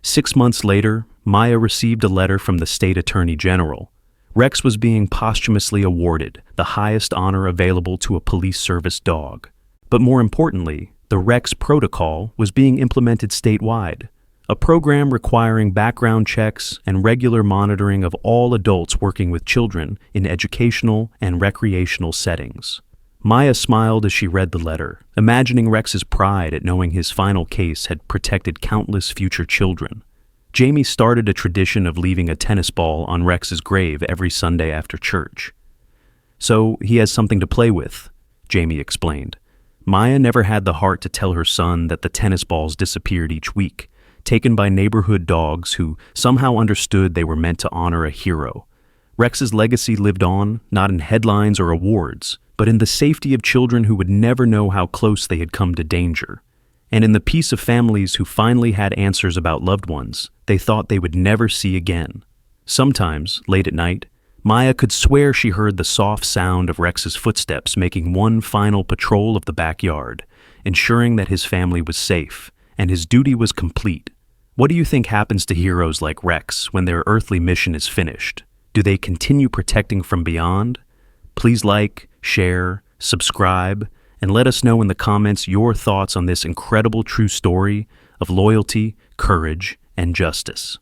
6 months later, Maya received a letter from the state attorney general. Rex was being posthumously awarded the highest honor available to a police service dog. But more importantly, the Rex protocol was being implemented statewide, a program requiring background checks and regular monitoring of all adults working with children in educational and recreational settings. Maya smiled as she read the letter, imagining Rex's pride at knowing his final case had protected countless future children. Jamie started a tradition of leaving a tennis ball on Rex's grave every Sunday after church. "So he has something to play with," Jamie explained. Maya never had the heart to tell her son that the tennis balls disappeared each week, taken by neighborhood dogs who somehow understood they were meant to honor a hero. Rex's legacy lived on, not in headlines or awards, but in the safety of children who would never know how close they had come to danger, and in the peace of families who finally had answers about loved ones they thought they would never see again. Sometimes, late at night, Maya could swear she heard the soft sound of Rex's footsteps making one final patrol of the backyard, ensuring that his family was safe and his duty was complete. What do you think happens to heroes like Rex when their earthly mission is finished? Do they continue protecting from beyond? Please like, share, subscribe, and let us know in the comments your thoughts on this incredible true story of loyalty, courage, and justice.